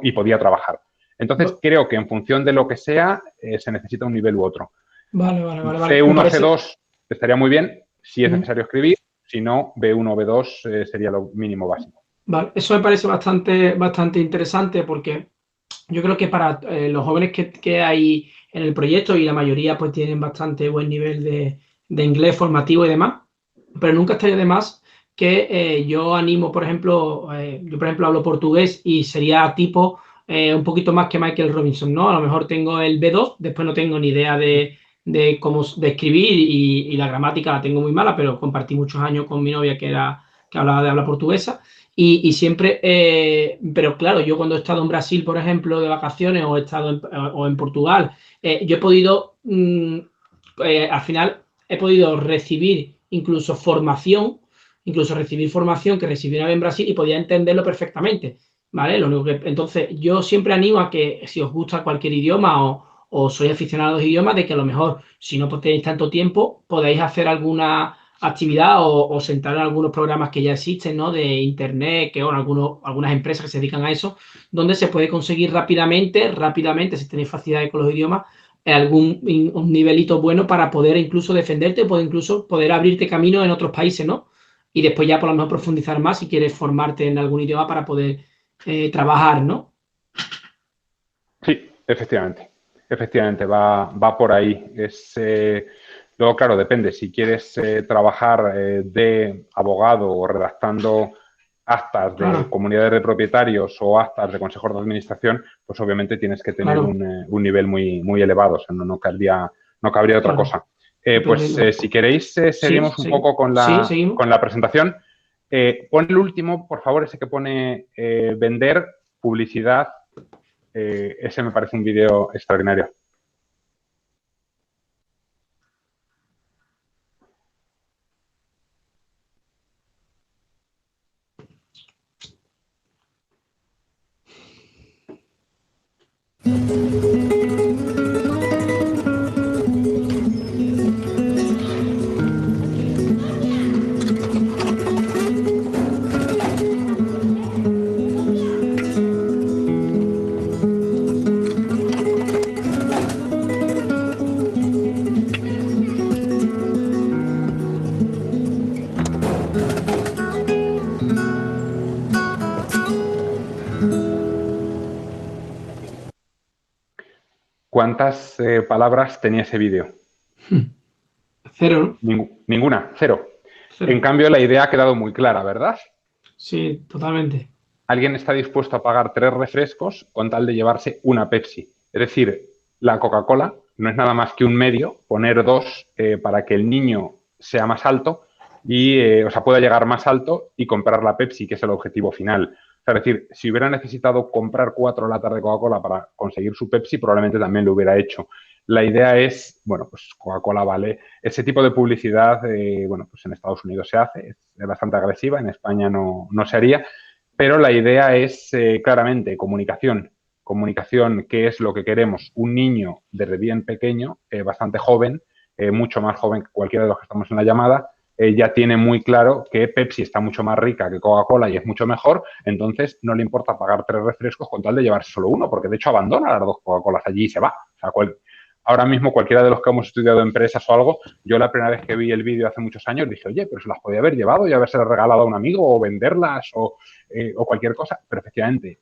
y podía trabajar. Entonces, creo que en función de lo que sea, se necesita un nivel u otro. Vale. C1, C2 estaría muy bien si es necesario escribir, si no, B1 o B2 sería lo mínimo básico. Vale, eso me parece bastante interesante porque yo creo que para los jóvenes que hay en el proyecto y la mayoría pues tienen bastante buen nivel de inglés formativo y demás, pero nunca estaría de más que yo animo, por ejemplo, hablo portugués y sería tipo un poquito más que Michael Robinson, ¿no? A lo mejor tengo el B2, después no tengo ni idea de escribir y la gramática la tengo muy mala, pero compartí muchos años con mi novia que hablaba de habla portuguesa. Y siempre, pero claro, yo cuando he estado en Brasil, por ejemplo, de vacaciones o he estado en Portugal, yo he podido, al final, he podido recibir incluso formación que recibí una vez en Brasil y podía entenderlo perfectamente, ¿vale? Lo único que, entonces, yo siempre animo a que si os gusta cualquier idioma o sois aficionados a los idiomas, de que a lo mejor, si no tenéis tanto tiempo, podéis hacer alguna actividad o sentar en algunos programas que ya existen, ¿no? De internet, que algunas empresas que se dedican a eso, donde se puede conseguir rápidamente, si tenéis facilidades con los idiomas, un nivelito bueno para poder incluso defenderte, poder abrirte camino en otros países, ¿no? Y después ya por lo menos profundizar más si quieres formarte en algún idioma para poder trabajar, ¿no? Sí, efectivamente. Efectivamente, va por ahí. Luego, claro, depende. Si quieres trabajar de abogado o redactando actas de comunidades de propietarios o actas de consejos de administración, pues obviamente tienes que tener un nivel muy elevado. O sea, no cabría otra cosa. Pues si queréis, seguimos un poco con la presentación. Pon el último, por favor, ese que pone vender, publicidad. Ese me parece un vídeo extraordinario. ¿Cuántas palabras tenía ese vídeo? 0, ¿no? Ninguna, 0. En cambio, la idea ha quedado muy clara, ¿verdad? Sí, totalmente. Alguien está dispuesto a pagar 3 refrescos con tal de llevarse una Pepsi. Es decir, la Coca-Cola no es nada más que un medio, poner 2 para que el niño sea más alto y, pueda llegar más alto y comprar la Pepsi, que es el objetivo final. Es decir, si hubiera necesitado comprar 4 latas de Coca-Cola para conseguir su Pepsi, probablemente también lo hubiera hecho. La idea es, bueno, pues Coca-Cola vale. Ese tipo de publicidad, pues en Estados Unidos se hace, es bastante agresiva, en España no se haría, pero la idea es claramente comunicación. Comunicación, ¿qué es lo que queremos? Un niño desde bien pequeño, bastante joven, mucho más joven que cualquiera de los que estamos en la llamada, ya tiene muy claro que Pepsi está mucho más rica que Coca-Cola y es mucho mejor, entonces no le importa pagar 3 refrescos con tal de llevarse solo uno, porque de hecho abandona las 2 Coca-Colas allí y se va. O sea, ahora mismo cualquiera de los que hemos estudiado empresas o algo, yo la primera vez que vi el vídeo hace muchos años dije, oye, pero se las podía haber llevado y haberse regalado a un amigo o venderlas o cualquier cosa, pero efectivamente,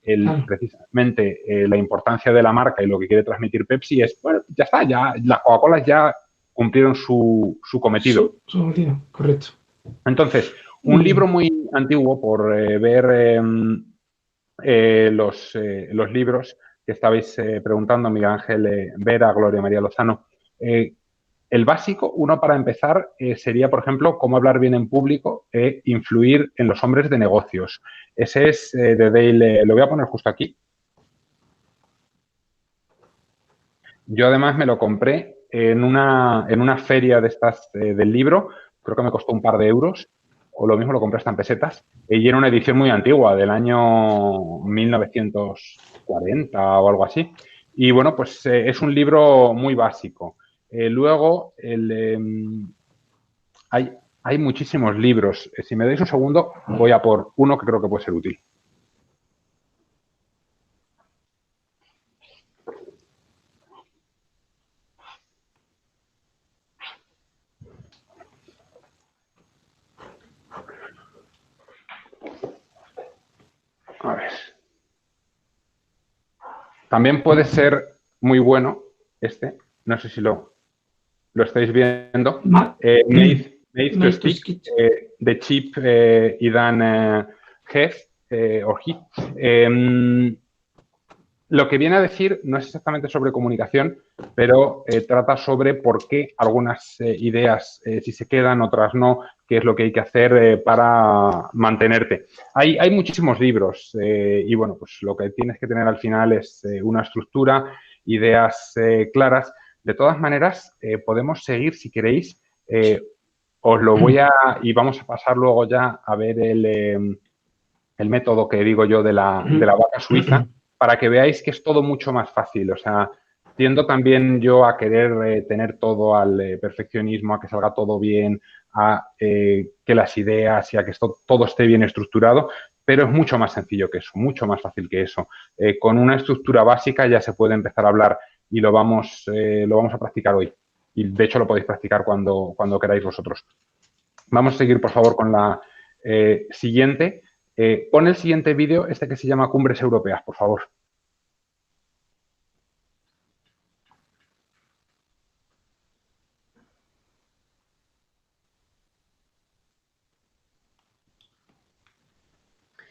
precisamente la importancia de la marca y lo que quiere transmitir Pepsi es, bueno, ya está, ya las Coca-Colas ya cumplieron su cometido. Su cometido, correcto. Entonces, un libro muy antiguo por ver los libros que estabais preguntando, Miguel Ángel Vera, Gloria María Lozano. El básico, uno para empezar, sería, por ejemplo, cómo hablar bien en público e influir en los hombres de negocios. Ese es de Dale, lo voy a poner justo aquí. Yo además me lo compré en una feria de estas del libro, creo que me costó un par de euros, o lo mismo lo compré hasta en pesetas, y era una edición muy antigua, del año 1940 o algo así. Y bueno, pues es un libro muy básico. Luego, hay muchísimos libros. Si me dais un segundo, voy a por uno que creo que puede ser útil. A ver. También puede ser muy bueno este. No sé si lo estáis viendo. Made to Speak, de Chip y Dan Heath. Lo que viene a decir no es exactamente sobre comunicación, pero trata sobre por qué algunas ideas si se quedan, otras no, qué es lo que hay que hacer para mantenerte. Hay muchísimos libros y, bueno, pues lo que tienes que tener al final es una estructura, ideas claras. De todas maneras, podemos seguir, si queréis. Os lo voy y vamos a pasar luego ya a ver el método que digo yo de la vaca suiza, para que veáis que es todo mucho más fácil. O sea, tiendo también yo a querer tener todo al perfeccionismo, a que salga todo bien, a que las ideas y a que todo esté bien estructurado, pero es mucho más sencillo que eso, mucho más fácil que eso. Con una estructura básica ya se puede empezar a hablar y lo vamos a practicar hoy. Y de hecho lo podéis practicar cuando queráis vosotros. Vamos a seguir, por favor, con la siguiente. Pon el siguiente vídeo, este que se llama Cumbres Europeas, por favor.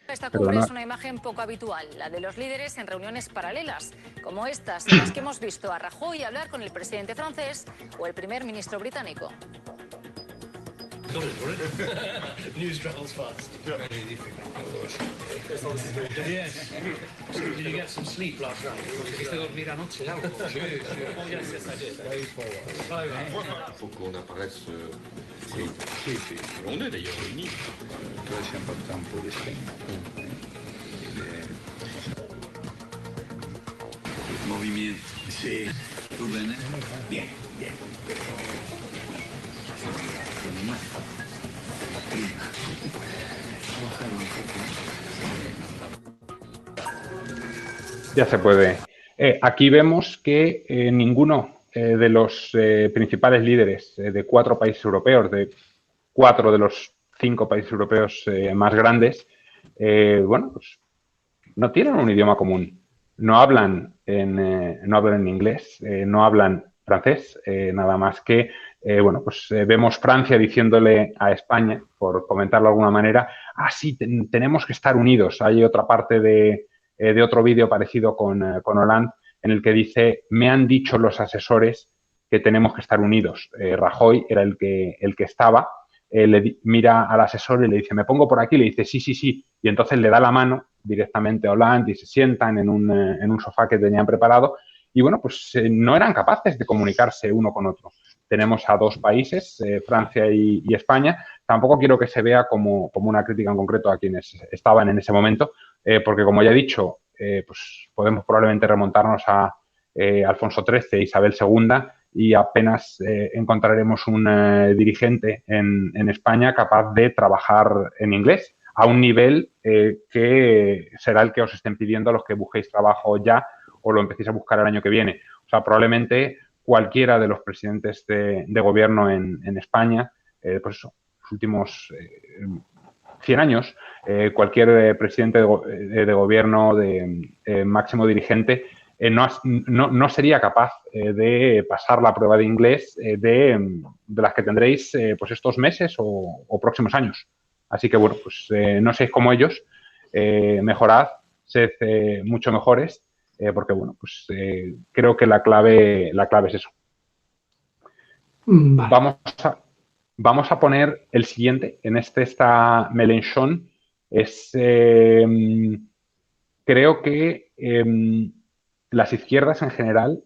Esta cumbre es una imagen poco habitual, la de los líderes en reuniones paralelas, como estas en las que hemos visto a Rajoy hablar con el presidente francés o el primer ministro británico. News travels fast. Very difficult. Yes. So did you get some sleep last night? ¿Pudiste dormir anoche algo? Sí, sí. Oh, yes, yes, I did. Il faut qu'on apparaisse. Sì, sì, sì. On est d'ailleurs unis. Toi, c'est important pour les Movimiento. Sí. ¿Tú bene? Bien, bien. Ya se puede. Aquí vemos que ninguno de los principales líderes de 4 países europeos, de 4 de los 5 países europeos más grandes, bueno, pues no tienen un idioma común. No hablan en inglés, no hablan francés, nada más que, bueno, pues vemos Francia diciéndole a España, por comentarlo de alguna manera, sí, tenemos que estar unidos. Hay otra parte de otro vídeo parecido con Hollande, en el que dice, me han dicho los asesores que tenemos que estar unidos. Rajoy era el que estaba, le mira al asesor y le dice, me pongo por aquí, le dice, sí, sí, sí, y entonces le da la mano directamente a Hollande y se sientan en un sofá que tenían preparado y, bueno, pues no eran capaces de comunicarse uno con otro. Tenemos a 2 países, Francia y España. Tampoco quiero que se vea como una crítica en concreto a quienes estaban en ese momento, porque, como ya he dicho, pues podemos probablemente remontarnos a Alfonso XIII, Isabel II, y apenas encontraremos un dirigente en España capaz de trabajar en inglés a un nivel que será el que os estén pidiendo a los que busquéis trabajo ya o lo empecéis a buscar el año que viene. O sea, probablemente cualquiera de los presidentes de gobierno en España, pues eso, los últimos 100 años, cualquier presidente de gobierno, de máximo dirigente, no sería capaz de pasar la prueba de inglés de las que tendréis pues estos meses o próximos años. Así que, bueno, pues no seáis como ellos, mejorad, sed mucho mejores, porque, bueno, pues creo que la clave es eso. Vale. Vamos a poner el siguiente. En este está Mélenchon. Creo que las izquierdas en general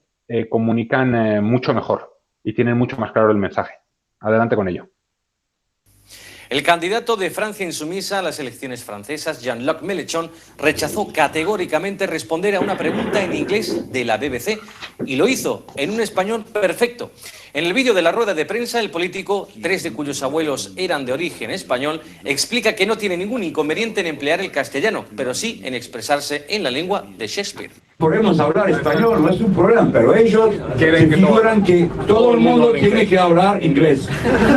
comunican mucho mejor y tienen mucho más claro el mensaje. Adelante con ello. El candidato de Francia insumisa a las elecciones francesas, Jean-Luc Mélenchon, rechazó categóricamente responder a una pregunta en inglés de la BBC y lo hizo en un español perfecto. En el vídeo de la rueda de prensa, el político, 3 de cuyos abuelos eran de origen español, explica que no tiene ningún inconveniente en emplear el castellano, pero sí en expresarse en la lengua de Shakespeare. Podemos hablar español, no es un problema, pero ellos figuran que todo el mundo tiene que hablar inglés,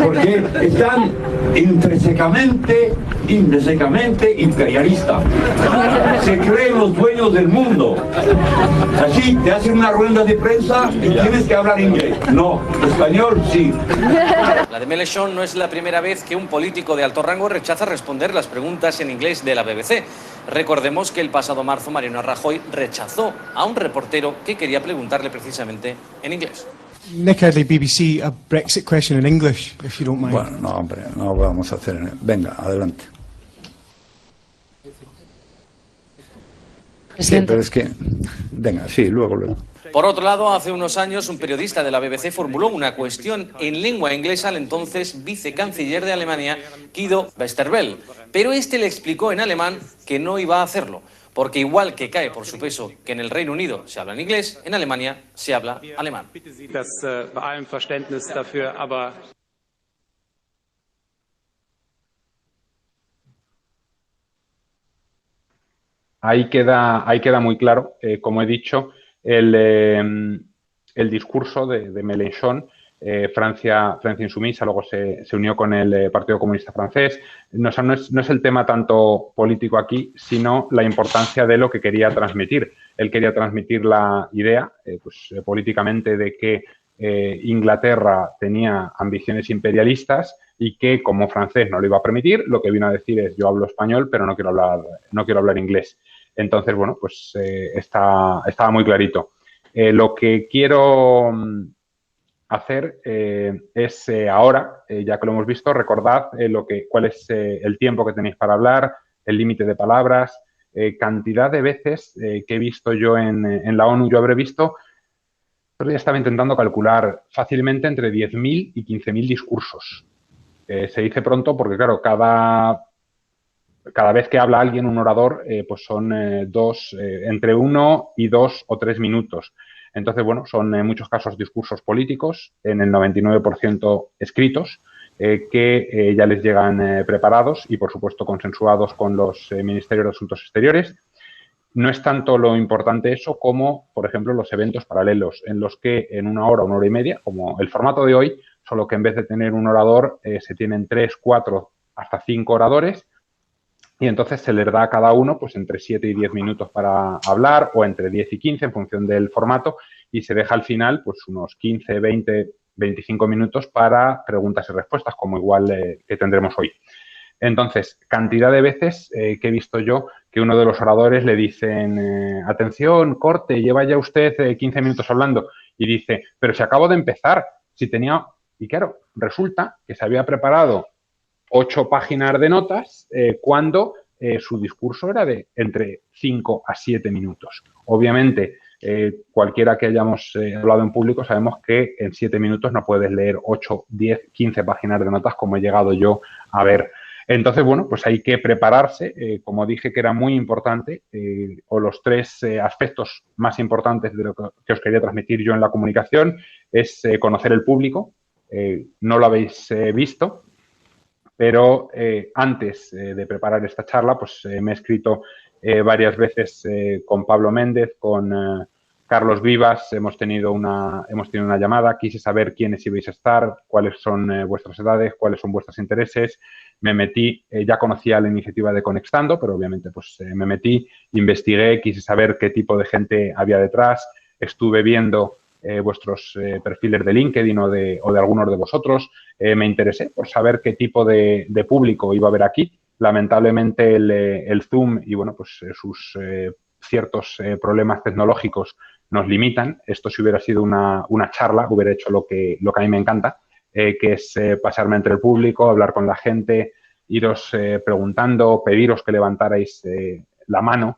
porque están intrínsecamente imperialistas. Se creen los dueños del mundo. Así te hacen una rueda de prensa y tienes que hablar inglés. No, español sí. La de Mélenchon no es la primera vez que un político de alto rango rechaza responder las preguntas en inglés de la BBC. Recordemos que el pasado marzo Mariano Rajoy rechazó a un reportero que quería preguntarle precisamente en inglés. Nick Headley, BBC, a Brexit question in English, if you don't mind. Bueno, no, hombre, no vamos a hacer. Venga, adelante. Sí, pero es que... Venga, sí, luego. Por otro lado, hace unos años un periodista de la BBC formuló una cuestión en lengua inglesa al entonces vicecanciller de Alemania, Guido Westerwelle, pero este le explicó en alemán que no iba a hacerlo. porque igual que cae por su peso que en el Reino Unido se habla en inglés, en Alemania se habla alemán. Ahí queda muy claro, como he dicho, el discurso de Mélenchon. Francia insumisa, luego se unió con el Partido Comunista Francés. No es el tema tanto político aquí, sino la importancia de lo que quería transmitir. Él quería transmitir la idea, políticamente, de que Inglaterra tenía ambiciones imperialistas y que, como francés no lo iba a permitir, lo que vino a decir es: yo hablo español, pero no quiero hablar inglés. Entonces, bueno, pues estaba muy clarito. Lo que quiero hacer es ahora, ya que lo hemos visto, recordad cuál es el tiempo que tenéis para hablar, el límite de palabras, cantidad de veces que he visto yo en la ONU. Yo habré visto, pero ya estaba intentando calcular fácilmente entre 10.000 y 15.000 discursos. Se dice pronto porque, claro, cada vez que habla alguien, un orador, pues son entre 1 y 2 o 3 minutos. Entonces, bueno, son en muchos casos discursos políticos, en el 99% escritos, que ya les llegan preparados y, por supuesto, consensuados con los Ministerios de Asuntos Exteriores. No es tanto lo importante eso como, por ejemplo, los eventos paralelos, en los que en 1 hora, 1 hora y media, como el formato de hoy, solo que en vez de tener un orador, se tienen 3, 4, hasta 5 oradores, y entonces se les da a cada uno pues entre 7 y 10 minutos para hablar, o entre 10 y 15 en función del formato, y se deja al final pues unos 15, 20, 25 minutos para preguntas y respuestas, como igual que tendremos hoy. Entonces, cantidad de veces que he visto yo que uno de los oradores le dicen: atención, corte, lleva ya usted 15 minutos hablando, y dice: pero si acabo de empezar, si tenía... Y claro, resulta que se había preparado 8 páginas de notas cuando su discurso era de entre 5 a 7 minutos. Obviamente, cualquiera que hayamos hablado en público sabemos que en 7 minutos no puedes leer 8, 10, 15 páginas de notas como he llegado yo a ver. Entonces, bueno, pues hay que prepararse. Como dije que era muy importante, o los 3 aspectos más importantes de lo que os quería transmitir yo en la comunicación es conocer el público. No lo habéis visto, pero antes de preparar esta charla, pues me he escrito varias veces con Pablo Méndez, con Carlos Vivas, hemos tenido una llamada. Quise saber quiénes ibais a estar, cuáles son vuestras edades, cuáles son vuestros intereses. Me metí, ya conocía la iniciativa de Conextando, pero obviamente pues me metí, investigué, quise saber qué tipo de gente había detrás. Estuve viendo vuestros perfiles de LinkedIn o de algunos de vosotros. Me interesé por saber qué tipo de público iba a haber aquí. Lamentablemente el Zoom y bueno, pues sus ciertos problemas tecnológicos nos limitan. Esto, si hubiera sido una charla, hubiera hecho lo que a mí me encanta, que es pasarme entre el público, hablar con la gente, iros preguntando, pediros que levantarais la mano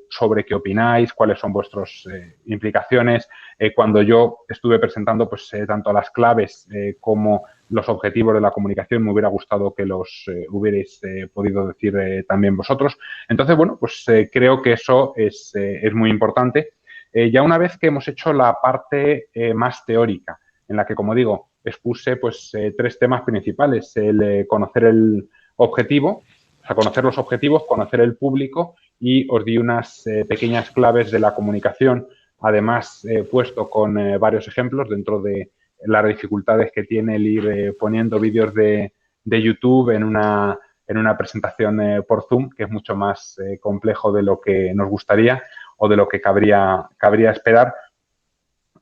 sobre qué opináis, cuáles son vuestras implicaciones. Cuando yo estuve presentando pues tanto las claves como los objetivos de la comunicación, me hubiera gustado que los hubierais podido decir también vosotros. Entonces, bueno, pues creo que eso es muy importante. Ya una vez que hemos hecho la parte más teórica, en la que, como digo, expuse pues 3 temas principales: el conocer el objetivo, o sea, conocer los objetivos, conocer el público, y os di unas pequeñas claves de la comunicación. Además, he puesto con varios ejemplos dentro de las dificultades que tiene el ir poniendo vídeos de YouTube en una presentación por Zoom, que es mucho más complejo de lo que nos gustaría o de lo que cabría esperar.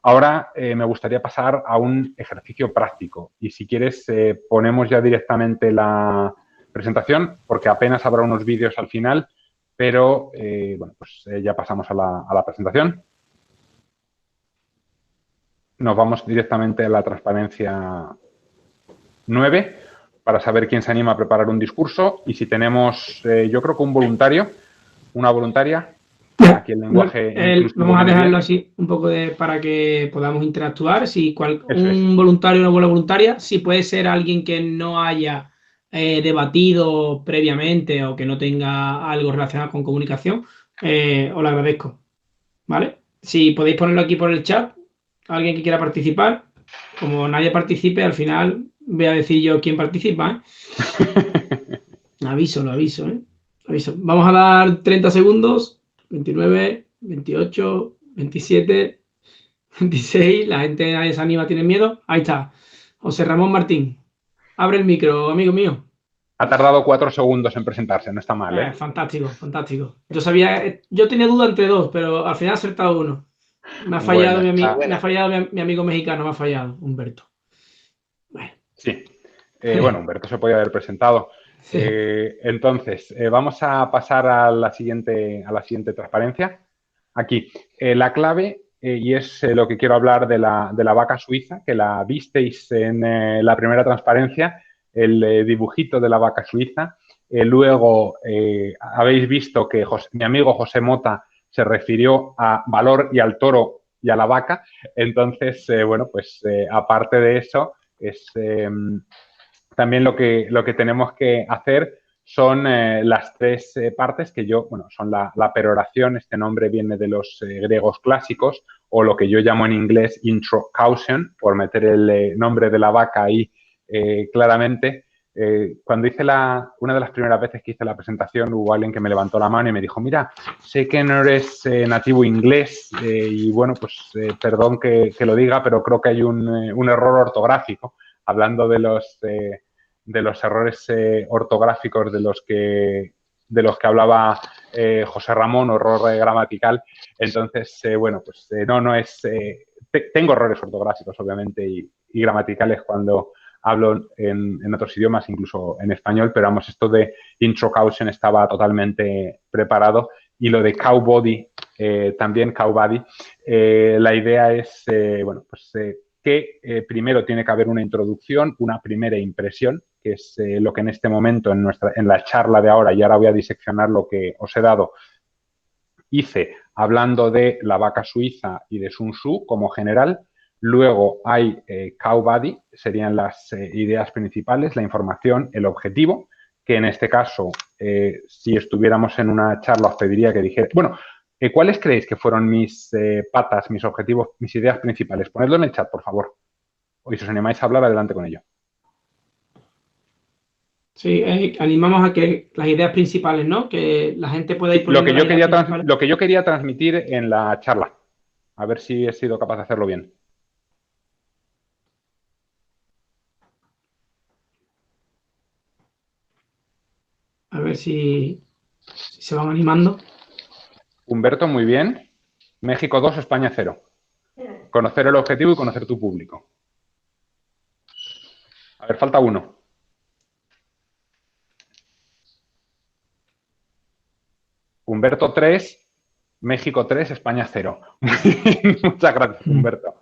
Ahora me gustaría pasar a un ejercicio práctico, y si quieres ponemos ya directamente la presentación, porque apenas habrá unos vídeos al final, pero bueno, pues ya pasamos a la presentación. Nos vamos directamente a la transparencia 9 para saber quién se anima a preparar un discurso, y si tenemos, yo creo que un voluntario, una voluntaria. Aquí el lenguaje vamos a dejarlo así un poco para que podamos interactuar. Si un voluntario o una buena voluntaria, si puede ser alguien que no haya debatido previamente o que no tenga algo relacionado con comunicación, os lo agradezco, ¿vale? Si podéis ponerlo aquí por el chat, alguien que quiera participar, como nadie participe, al final voy a decir yo quién participa, ¿eh? Lo aviso, ¿eh? Aviso. Vamos a dar 30 segundos, 29, 28, 27, 26, la gente nadie se anima, tiene miedo. Ahí está, José Ramón Martín. Abre el micro, amigo mío. Ha tardado 4 segundos en presentarse, no está mal, ¿eh? Fantástico, fantástico. Yo tenía duda entre dos, pero al final he acertado uno. Me ha fallado mi amigo mexicano, me ha fallado, Humberto. Sí. Bueno, Humberto se podía haber presentado. Sí. Entonces, vamos a pasar a la siguiente transparencia. Aquí, la clave, y es lo que quiero hablar de la vaca suiza, que la visteis en la primera transparencia, el dibujito de la vaca suiza. Luego, habéis visto que mi amigo José Mota se refirió a valor y al toro y a la vaca. Entonces, bueno, pues aparte de eso, es también lo que tenemos que hacer son las tres partes que son la peroración. Este nombre viene de los griegos clásicos, o lo que yo llamo en inglés introcaution, por meter el nombre de la vaca ahí claramente. Cuando hice una de las primeras veces que hice la presentación, hubo alguien que me levantó la mano y me dijo, mira, sé que no eres nativo inglés y bueno, pues perdón que lo diga, pero creo que hay un error ortográfico, hablando de los errores ortográficos de los que hablaba José Ramón, o error gramatical. Entonces, bueno, pues no es... tengo errores ortográficos, obviamente, y gramaticales cuando hablo en otros idiomas, incluso en español, pero vamos, esto de introcaution estaba totalmente preparado. Y lo de cow body, también cow body, la idea es, bueno, pues que primero tiene que haber una introducción, una primera impresión, que es lo que en este momento en la charla de ahora, y ahora voy a diseccionar lo que os he dado, hice hablando de la vaca suiza y de Sun Tzu como general. Luego hay cow body, serían las ideas principales, la información, el objetivo, que en este caso, si estuviéramos en una charla, os pediría que dijera... Bueno, ¿cuáles creéis que fueron mis patas, mis objetivos, mis ideas principales? Ponedlo en el chat, por favor. O si os animáis a hablar, adelante con ello. Sí, animamos a que las ideas principales, ¿no? Que la gente pueda ir poniendo lo que yo quería transmitir en la charla. A ver si he sido capaz de hacerlo bien. A ver si se van animando. Humberto, muy bien. México 2, España 0. Conocer el objetivo y conocer tu público. A ver, falta uno. Humberto 3, México 3, España 0. Muchas gracias, Humberto.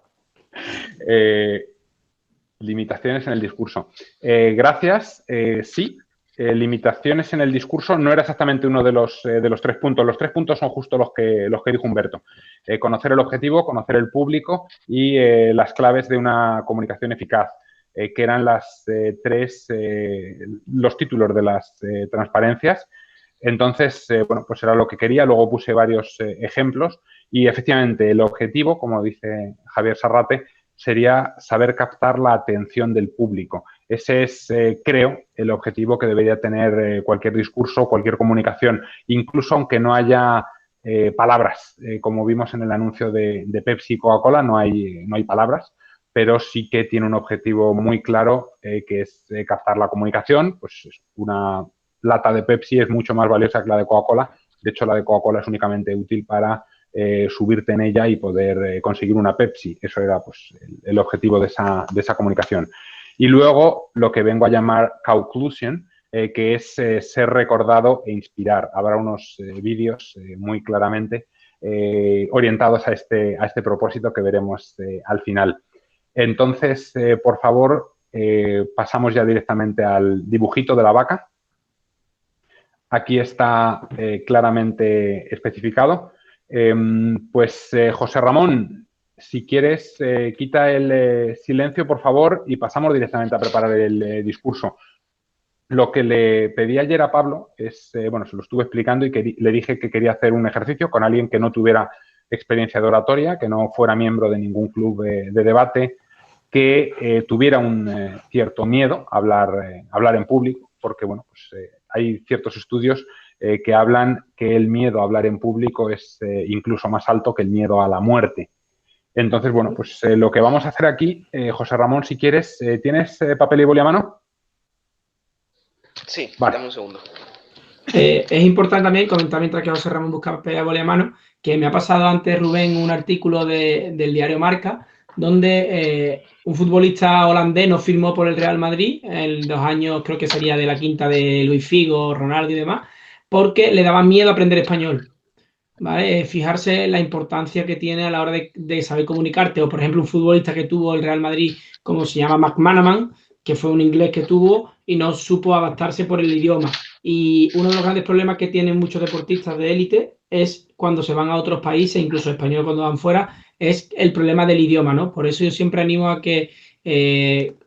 Limitaciones en el discurso. Gracias. Sí. Limitaciones en el discurso no era exactamente uno de los 3 puntos. Los 3 puntos son justo los que dijo Humberto. Conocer el objetivo, conocer el público y las claves de una comunicación eficaz, que eran los títulos de las transparencias. Entonces, bueno, pues era lo que quería. Luego puse varios ejemplos y efectivamente el objetivo, como dice Javier Sarrate, sería saber captar la atención del público. Ese es, creo, el objetivo que debería tener cualquier discurso, cualquier comunicación, incluso aunque no haya palabras. Como vimos en el anuncio de Pepsi y Coca-Cola, no hay palabras, pero sí que tiene un objetivo muy claro, que es captar la comunicación. Pues una lata de Pepsi es mucho más valiosa que la de Coca-Cola. De hecho, la de Coca-Cola es únicamente útil para subirte en ella y poder conseguir una Pepsi. Eso era pues el objetivo de esa comunicación. Y luego lo que vengo a llamar conclusion, que es ser recordado e inspirar. Habrá unos vídeos muy claramente orientados a este propósito que veremos al final. Entonces, por favor, pasamos ya directamente al dibujito de la vaca. Aquí está claramente especificado. José Ramón, si quieres, quita el silencio, por favor, y pasamos directamente a preparar el discurso. lo que le pedí ayer a Pablo es, bueno, se lo estuve explicando y que le dije que quería hacer un ejercicio con alguien que no tuviera experiencia de oratoria, que no fuera miembro de ningún club de debate, que tuviera un cierto miedo a hablar en público, porque, bueno, pues hay ciertos estudios que hablan que el miedo a hablar en público es incluso más alto que el miedo a la muerte. Entonces, bueno, pues lo que vamos a hacer aquí, José Ramón, si quieres, ¿tienes papel y boli a mano? Sí, vale. Dame un segundo. Es importante también comentar, mientras que José Ramón busca papel y boli a mano, que me ha pasado antes, Rubén, un artículo del diario Marca, donde un futbolista holandés no firmó por el Real Madrid en 2 años, creo que sería de la quinta de Luis Figo, Ronaldo y demás, porque le daba miedo aprender español. ¿Vale? Fijarse en la importancia que tiene a la hora de saber comunicarte. O, por ejemplo, un futbolista que tuvo el Real Madrid, como se llama McManaman, que fue un inglés que tuvo y no supo adaptarse por el idioma. Y uno de los grandes problemas que tienen muchos deportistas de élite es cuando se van a otros países, incluso españoles cuando van fuera, es el problema del idioma, ¿no? Por eso yo siempre animo a que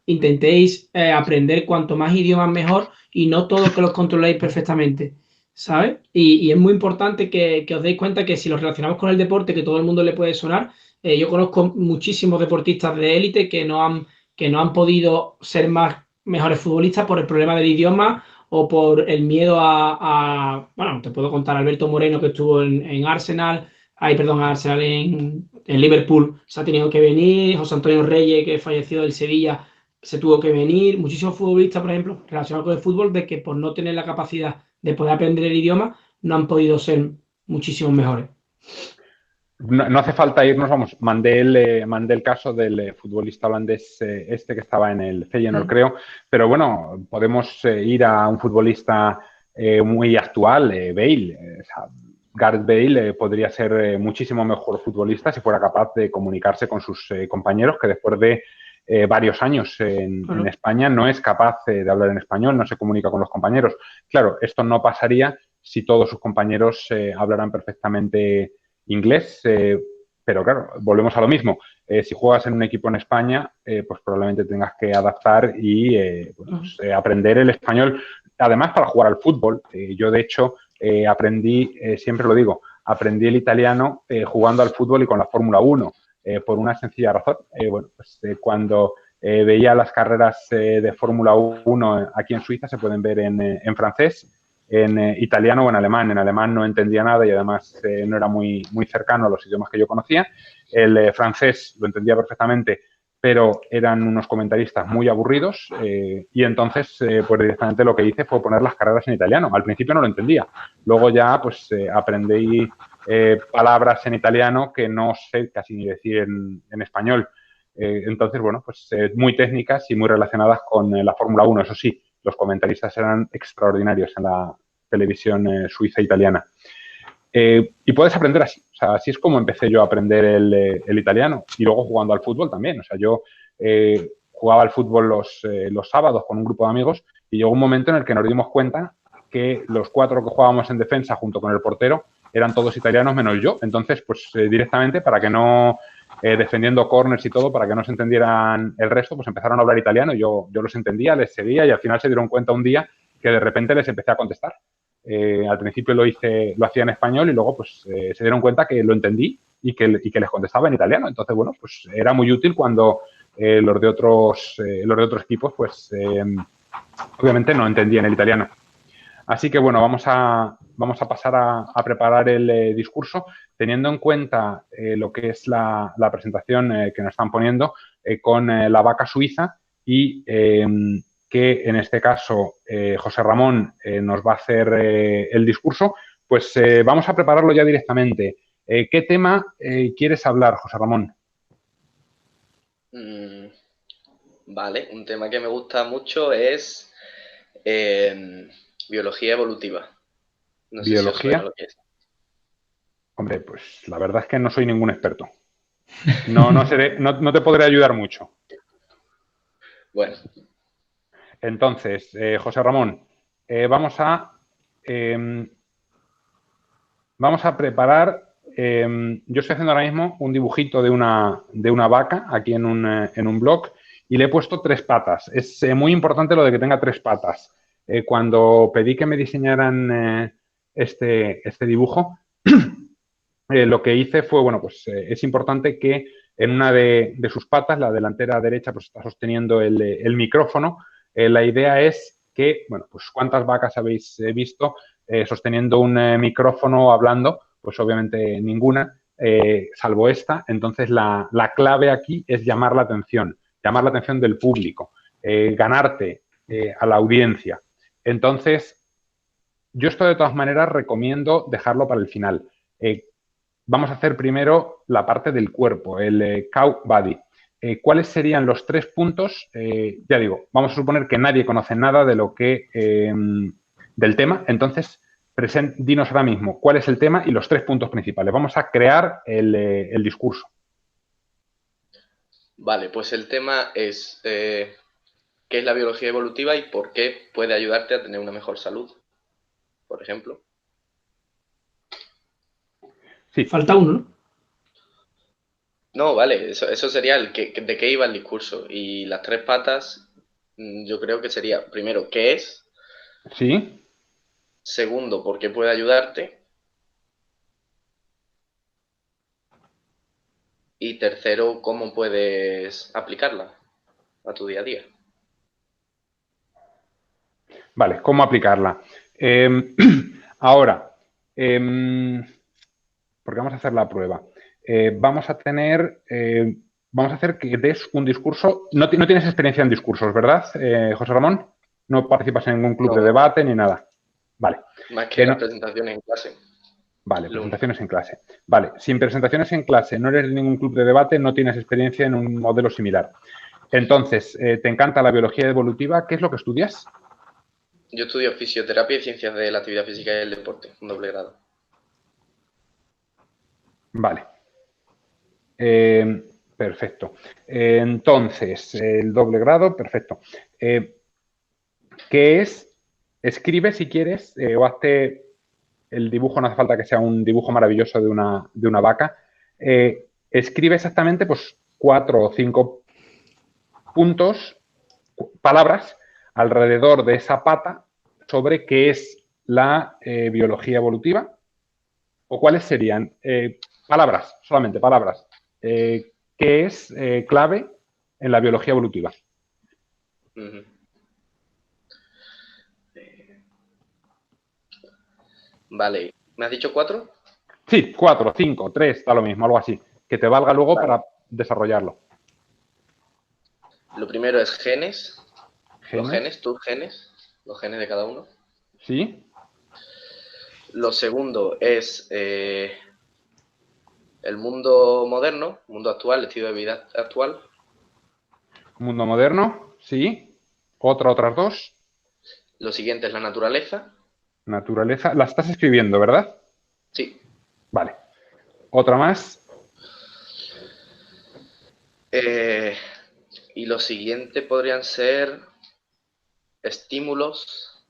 intentéis aprender cuanto más idiomas mejor y no todos que los controléis perfectamente, ¿sabes? Y es muy importante que os deis cuenta que si los relacionamos con el deporte, que todo el mundo le puede sonar, yo conozco muchísimos deportistas de élite que no han podido ser mejores futbolistas por el problema del idioma o por el miedo bueno, te puedo contar Alberto Moreno, que estuvo en Arsenal, en Liverpool, se ha tenido que venir, José Antonio Reyes, que falleció del Sevilla, se tuvo que venir, muchísimos futbolistas, por ejemplo, relacionados con el fútbol, de que por no tener la capacidad de poder aprender el idioma, no han podido ser muchísimos mejores. No hace falta irnos, vamos, mandé el caso del futbolista holandés que estaba en el Feyenoord, creo, pero bueno, podemos ir a un futbolista muy actual, Bale. Gareth Bale podría ser muchísimo mejor futbolista si fuera capaz de comunicarse con sus compañeros, que después de varios años en España no es capaz de hablar en español, no se comunica con los compañeros. Claro, esto no pasaría si todos sus compañeros hablaran perfectamente inglés, pero claro, volvemos a lo mismo. Si juegas en un equipo en España, pues probablemente tengas que adaptar y aprender el español, además para jugar al fútbol. Yo, de hecho, aprendí, siempre lo digo, aprendí el italiano jugando al fútbol y con la Fórmula 1, por una sencilla razón. Cuando veía las carreras de Fórmula 1 aquí en Suiza, se pueden ver en francés, en italiano o en alemán. En alemán no entendía nada y además no era muy cercano a los idiomas que yo conocía. El francés lo entendía perfectamente, pero eran unos comentaristas muy aburridos y entonces pues directamente lo que hice fue poner las carreras en italiano. Al principio no lo entendía. Luego ya pues aprendí palabras en italiano que no sé casi ni decir en español. Entonces, bueno, pues muy técnicas y muy relacionadas con la Fórmula 1. Eso sí, los comentaristas eran extraordinarios en la televisión suiza italiana. Y puedes aprender así. O sea, así es como empecé yo a aprender el italiano. Y luego jugando al fútbol también. O sea, yo jugaba al fútbol los sábados con un grupo de amigos y llegó un momento en el que nos dimos cuenta que los 4 que jugábamos en defensa junto con el portero eran todos italianos menos yo. Entonces, pues directamente, para que no... defendiendo corners y todo, para que no se entendieran el resto, pues empezaron a hablar italiano. Yo los entendía, les seguía y al final se dieron cuenta un día que de repente les empecé a contestar. Al principio lo hacía en español y luego pues se dieron cuenta que lo entendí y que les contestaba en italiano. Entonces, bueno, pues era muy útil cuando los de otros equipos pues obviamente no entendían el italiano. Así que, bueno, vamos a pasar a preparar el discurso teniendo en cuenta lo que es la presentación que nos están poniendo con la vaca suiza y que en este caso José Ramón nos va a hacer el discurso. Pues vamos a prepararlo ya directamente. ¿Qué tema quieres hablar, José Ramón? Vale, un tema que me gusta mucho es biología evolutiva. No sé ¿Biología? si os suena lo que es. Hombre, pues la verdad es que no soy ningún experto. No te podré ayudar mucho. Bueno. Entonces, José Ramón, vamos a preparar. Yo estoy haciendo ahora mismo un dibujito de una vaca aquí en un blog y le he puesto 3 patas. Es muy importante lo de que tenga 3 patas. cuando pedí que me diseñaran este dibujo, lo que hice fue, bueno, pues es importante que en una de sus patas, la delantera derecha, pues está sosteniendo el micrófono. La idea es que, bueno, pues ¿cuántas vacas habéis visto sosteniendo un micrófono hablando? Pues obviamente ninguna, salvo esta. Entonces la clave aquí es llamar la atención del público, ganarte a la audiencia. Entonces, yo esto de todas maneras recomiendo dejarlo para el final. Vamos a hacer primero la parte del cuerpo, el cow body. ¿Cuáles serían los 3 puntos? Ya digo, vamos a suponer que nadie conoce nada de lo que del tema. Entonces, dinos ahora mismo cuál es el tema y los 3 puntos principales. Vamos a crear el discurso. Vale, pues el tema es qué es la biología evolutiva y por qué puede ayudarte a tener una mejor salud, por ejemplo. Sí. Falta uno, ¿no? No, vale, eso sería de qué iba el discurso. Y las 3 patas, yo creo que sería, primero, ¿qué es? Sí. Segundo, ¿por qué puede ayudarte? Y tercero, ¿cómo puedes aplicarla a tu día a día? Vale, ¿cómo aplicarla? Ahora, porque vamos a hacer la prueba. Vamos a hacer que des un discurso. No tienes experiencia en discursos, ¿verdad, José Ramón? No participas en ningún club de debate ni nada. Vale. Más que las presentaciones en clase. Vale, presentaciones en clase. Vale, sin presentaciones en clase, no eres de ningún club de debate, no tienes experiencia en un modelo similar. Entonces, ¿te encanta la biología evolutiva? ¿Qué es lo que estudias? Yo estudio fisioterapia y ciencias de la actividad física y el deporte, un doble grado. Vale. Perfecto. Entonces, el doble grado, perfecto. ¿Qué es? Escribe si quieres o hazte el dibujo, no hace falta que sea un dibujo maravilloso de una vaca. Escribe exactamente pues 4 o 5 puntos, palabras, alrededor de esa pata sobre qué es la biología evolutiva o cuáles serían palabras, solamente palabras, qué es clave en la biología evolutiva. Vale, ¿me has dicho 4? Sí, 4, 5, 3, da lo mismo, algo así, que te valga luego para desarrollarlo. Lo primero es genes. ¿Genes? Los genes, tus genes, los genes de cada uno. Sí. Lo segundo es el mundo moderno, mundo actual, el estilo de vida actual. Mundo moderno, sí. Otras 2. Lo siguiente es la naturaleza. Naturaleza. La estás escribiendo, ¿verdad? Sí. Vale. ¿Otra más? Y lo siguiente podrían ser estímulos.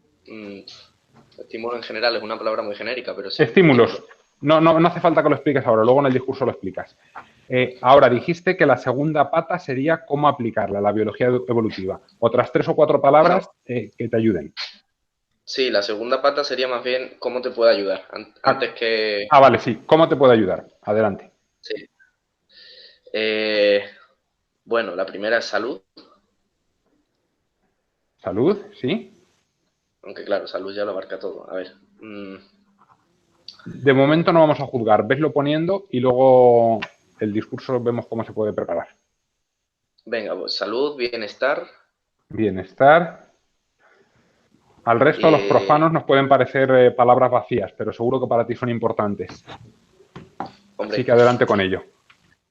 Estímulo en general es una palabra muy genérica, pero sí. Estímulos. No hace falta que lo expliques ahora, luego en el discurso lo explicas. Ahora, dijiste que la segunda pata sería cómo aplicarla, la biología evolutiva. Otras 3 o 4 palabras que te ayuden. Sí, la segunda pata sería más bien cómo te puede ayudar, antes que... Vale, sí. ¿Cómo te puede ayudar? Adelante. Sí. Bueno, la primera es salud. Salud, sí. Aunque claro, salud ya lo abarca todo. A ver. De momento no vamos a juzgar. Veslo poniendo y luego el discurso vemos cómo se puede preparar. Venga, pues salud, bienestar. Bienestar. Al resto, los profanos nos pueden parecer palabras vacías, pero seguro que para ti son importantes. Hombre. Así que adelante con ello.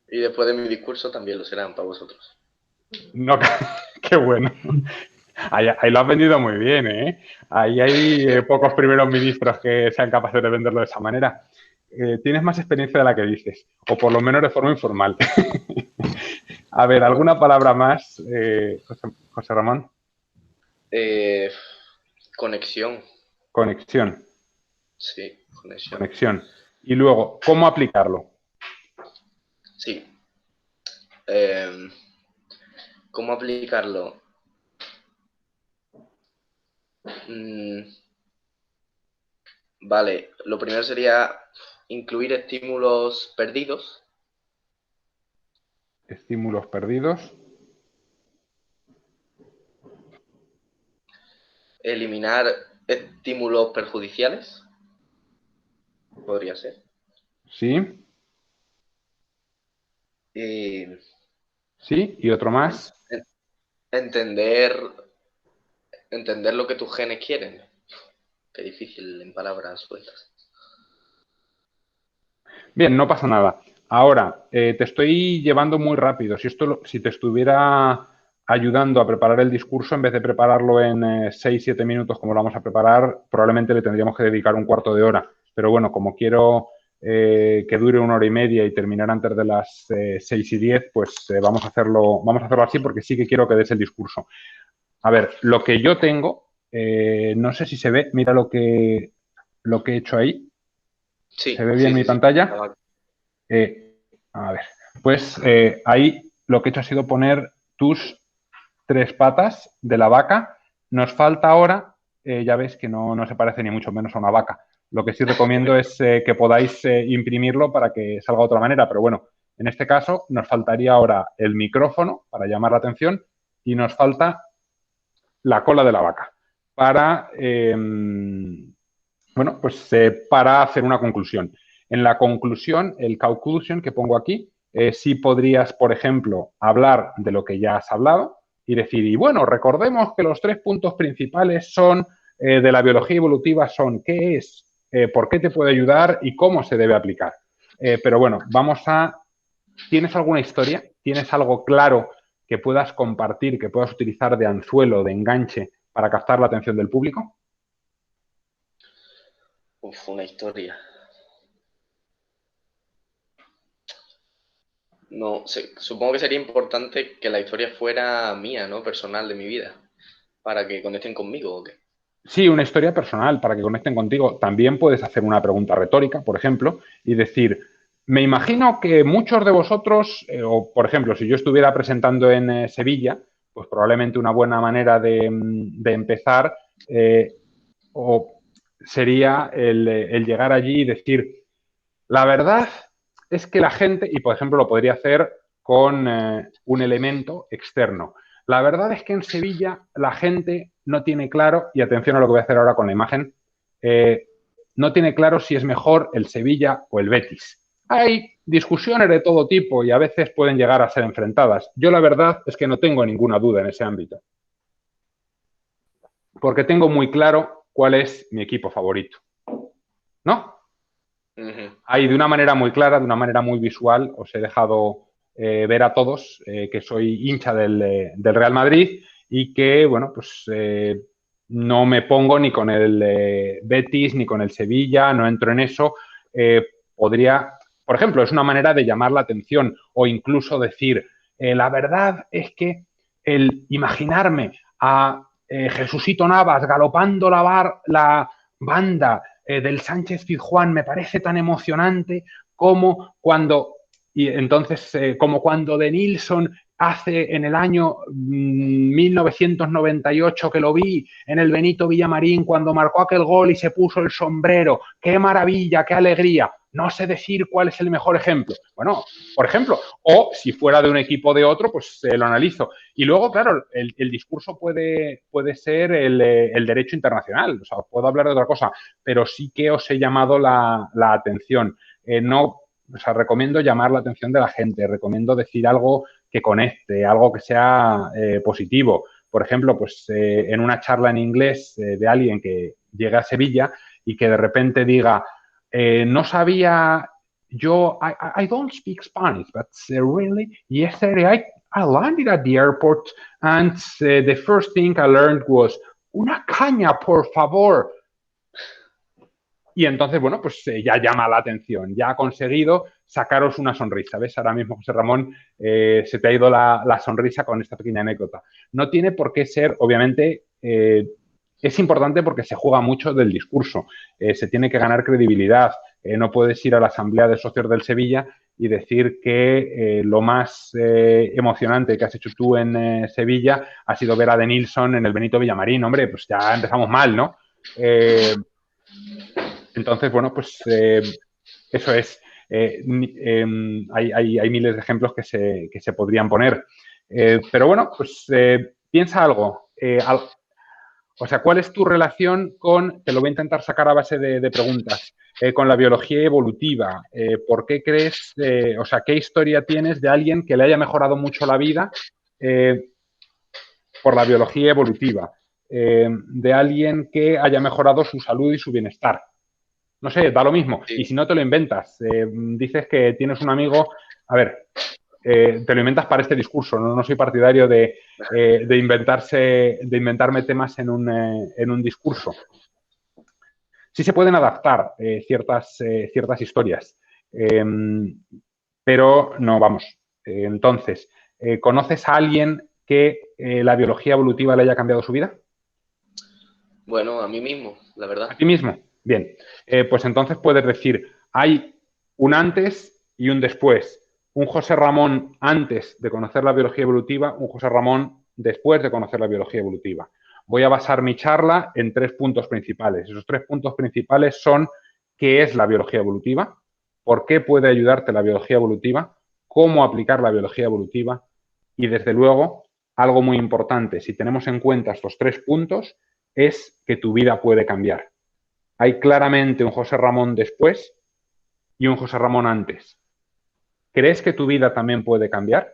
Y después de mi discurso también lo serán para vosotros. No, qué bueno. Ahí lo has vendido muy bien, ¿eh? Ahí hay pocos primeros ministros que sean capaces de venderlo de esa manera. Tienes más experiencia de la que dices, o por lo menos de forma informal. A ver, ¿alguna palabra más, José Ramón? Conexión. Conexión. Sí, conexión. Conexión. Y luego, ¿cómo aplicarlo? Sí. ¿Cómo aplicarlo? Vale, lo primero sería incluir estímulos perdidos. Estímulos perdidos. Eliminar estímulos perjudiciales. Podría ser. Sí. Sí, y otro más. Entender lo que tus genes quieren. Qué difícil en palabras sueltas. Bien, no pasa nada. Ahora, te estoy llevando muy rápido. Si te estuviera ayudando a preparar el discurso, en vez de prepararlo en 6-7 minutos como lo vamos a preparar, probablemente le tendríamos que dedicar un cuarto de hora. Pero bueno, como quiero que dure 1 hora y media y terminar antes de las 6:10, pues vamos a hacerlo así porque sí que quiero que des el discurso. A ver, lo que yo tengo, no sé si se ve, mira lo que he hecho ahí. Sí, ¿Se ve bien mi pantalla? A ver, pues ahí lo que he hecho ha sido poner tus 3 patas de la vaca. Nos falta ahora, ya ves que no se parece ni mucho menos a una vaca. Lo que sí recomiendo es que podáis imprimirlo para que salga de otra manera, pero bueno, en este caso nos faltaría ahora el micrófono para llamar la atención y nos falta la cola de la vaca para, bueno, pues para hacer una conclusión. En la conclusión, el conclusion que pongo aquí, sí podrías, por ejemplo, hablar de lo que ya has hablado y decir, y bueno, recordemos que los 3 puntos principales son de la biología evolutiva son qué es, por qué te puede ayudar y cómo se debe aplicar. Pero bueno, ¿tienes alguna historia? ¿Tienes algo claro que puedas compartir, que puedas utilizar de anzuelo, de enganche para captar la atención del público? Una historia. No sé, supongo que sería importante que la historia fuera mía, ¿no? Personal de mi vida, para que conecten conmigo, ¿o qué? Sí, una historia personal para que conecten contigo. También puedes hacer una pregunta retórica, por ejemplo, y decir, me imagino que muchos de vosotros, o por ejemplo, si yo estuviera presentando en Sevilla, pues probablemente una buena manera de empezar sería el llegar allí y decir, la verdad es que la gente, y por ejemplo lo podría hacer con un elemento externo. La verdad es que en Sevilla la gente no tiene claro, y atención a lo que voy a hacer ahora con la imagen, no tiene claro si es mejor el Sevilla o el Betis. Hay discusiones de todo tipo y a veces pueden llegar a ser enfrentadas. Yo la verdad es que no tengo ninguna duda en ese ámbito. Porque tengo muy claro cuál es mi equipo favorito. ¿No? Ahí de una manera muy clara, de una manera muy visual, os he dejado ver a todos que soy hincha del Real Madrid y que, bueno, pues no me pongo ni con el Betis ni con el Sevilla, no entro en eso. Podría, por ejemplo, es una manera de llamar la atención o incluso decir, la verdad es que el imaginarme a Jesucito Navas galopando la banda del Sánchez Pizjuán me parece tan emocionante como cuando De Nilsson hace en el año 1998 que lo vi en el Benito Villamarín cuando marcó aquel gol y se puso el sombrero. ¡Qué maravilla, qué alegría! No sé decir cuál es el mejor ejemplo. Bueno, por ejemplo, o si fuera de un equipo o de otro, pues lo analizo. Y luego, claro, el discurso puede ser el derecho internacional. O sea, puedo hablar de otra cosa, pero sí que os he llamado la atención. Recomiendo llamar la atención de la gente, recomiendo decir algo que conecte, algo que sea positivo. Por ejemplo, pues en una charla en inglés de alguien que llega a Sevilla y que de repente diga, no sabía, I don't speak Spanish, but really, yesterday I landed at the airport and the first thing I learned was, una caña, por favor. Y entonces, bueno, pues ya llama la atención, ya ha conseguido sacaros una sonrisa. ¿Ves? Ahora mismo, José Ramón, se te ha ido la sonrisa con esta pequeña anécdota. No tiene por qué ser, obviamente, es importante porque se juega mucho del discurso, se tiene que ganar credibilidad. No puedes ir a la asamblea de socios del Sevilla y decir que lo más emocionante que has hecho tú en Sevilla ha sido ver a De Nilsson en el Benito Villamarín. Hombre, pues ya empezamos mal, ¿no? Entonces, bueno, pues eso es. Hay miles de ejemplos que se podrían poner. Pero bueno, pues piensa algo. O sea, ¿cuál es tu relación con, te lo voy a intentar sacar a base de preguntas, con la biología evolutiva? ¿Por qué crees, o sea, qué historia tienes de alguien que le haya mejorado mucho la vida por la biología evolutiva? De alguien que haya mejorado su salud y su bienestar. No sé, da lo mismo. Y si no, te lo inventas. Dices que tienes un amigo, a ver, te lo inventas para este discurso. No soy partidario de inventarme temas en un discurso. Sí se pueden adaptar ciertas historias, pero no, vamos. Entonces, ¿conoces a alguien que la biología evolutiva le haya cambiado su vida? Bueno, a mí mismo, la verdad. ¿A ti mismo? Bien. Pues entonces puedes decir, hay un antes y un después. Un José Ramón antes de conocer la biología evolutiva, un José Ramón después de conocer la biología evolutiva. Voy a basar mi charla en 3 puntos principales. Esos 3 puntos principales son qué es la biología evolutiva, por qué puede ayudarte la biología evolutiva, cómo aplicar la biología evolutiva y, desde luego, algo muy importante, si tenemos en cuenta estos 3 puntos, es que tu vida puede cambiar. Hay claramente un José Ramón después y un José Ramón antes. ¿Crees que tu vida también puede cambiar?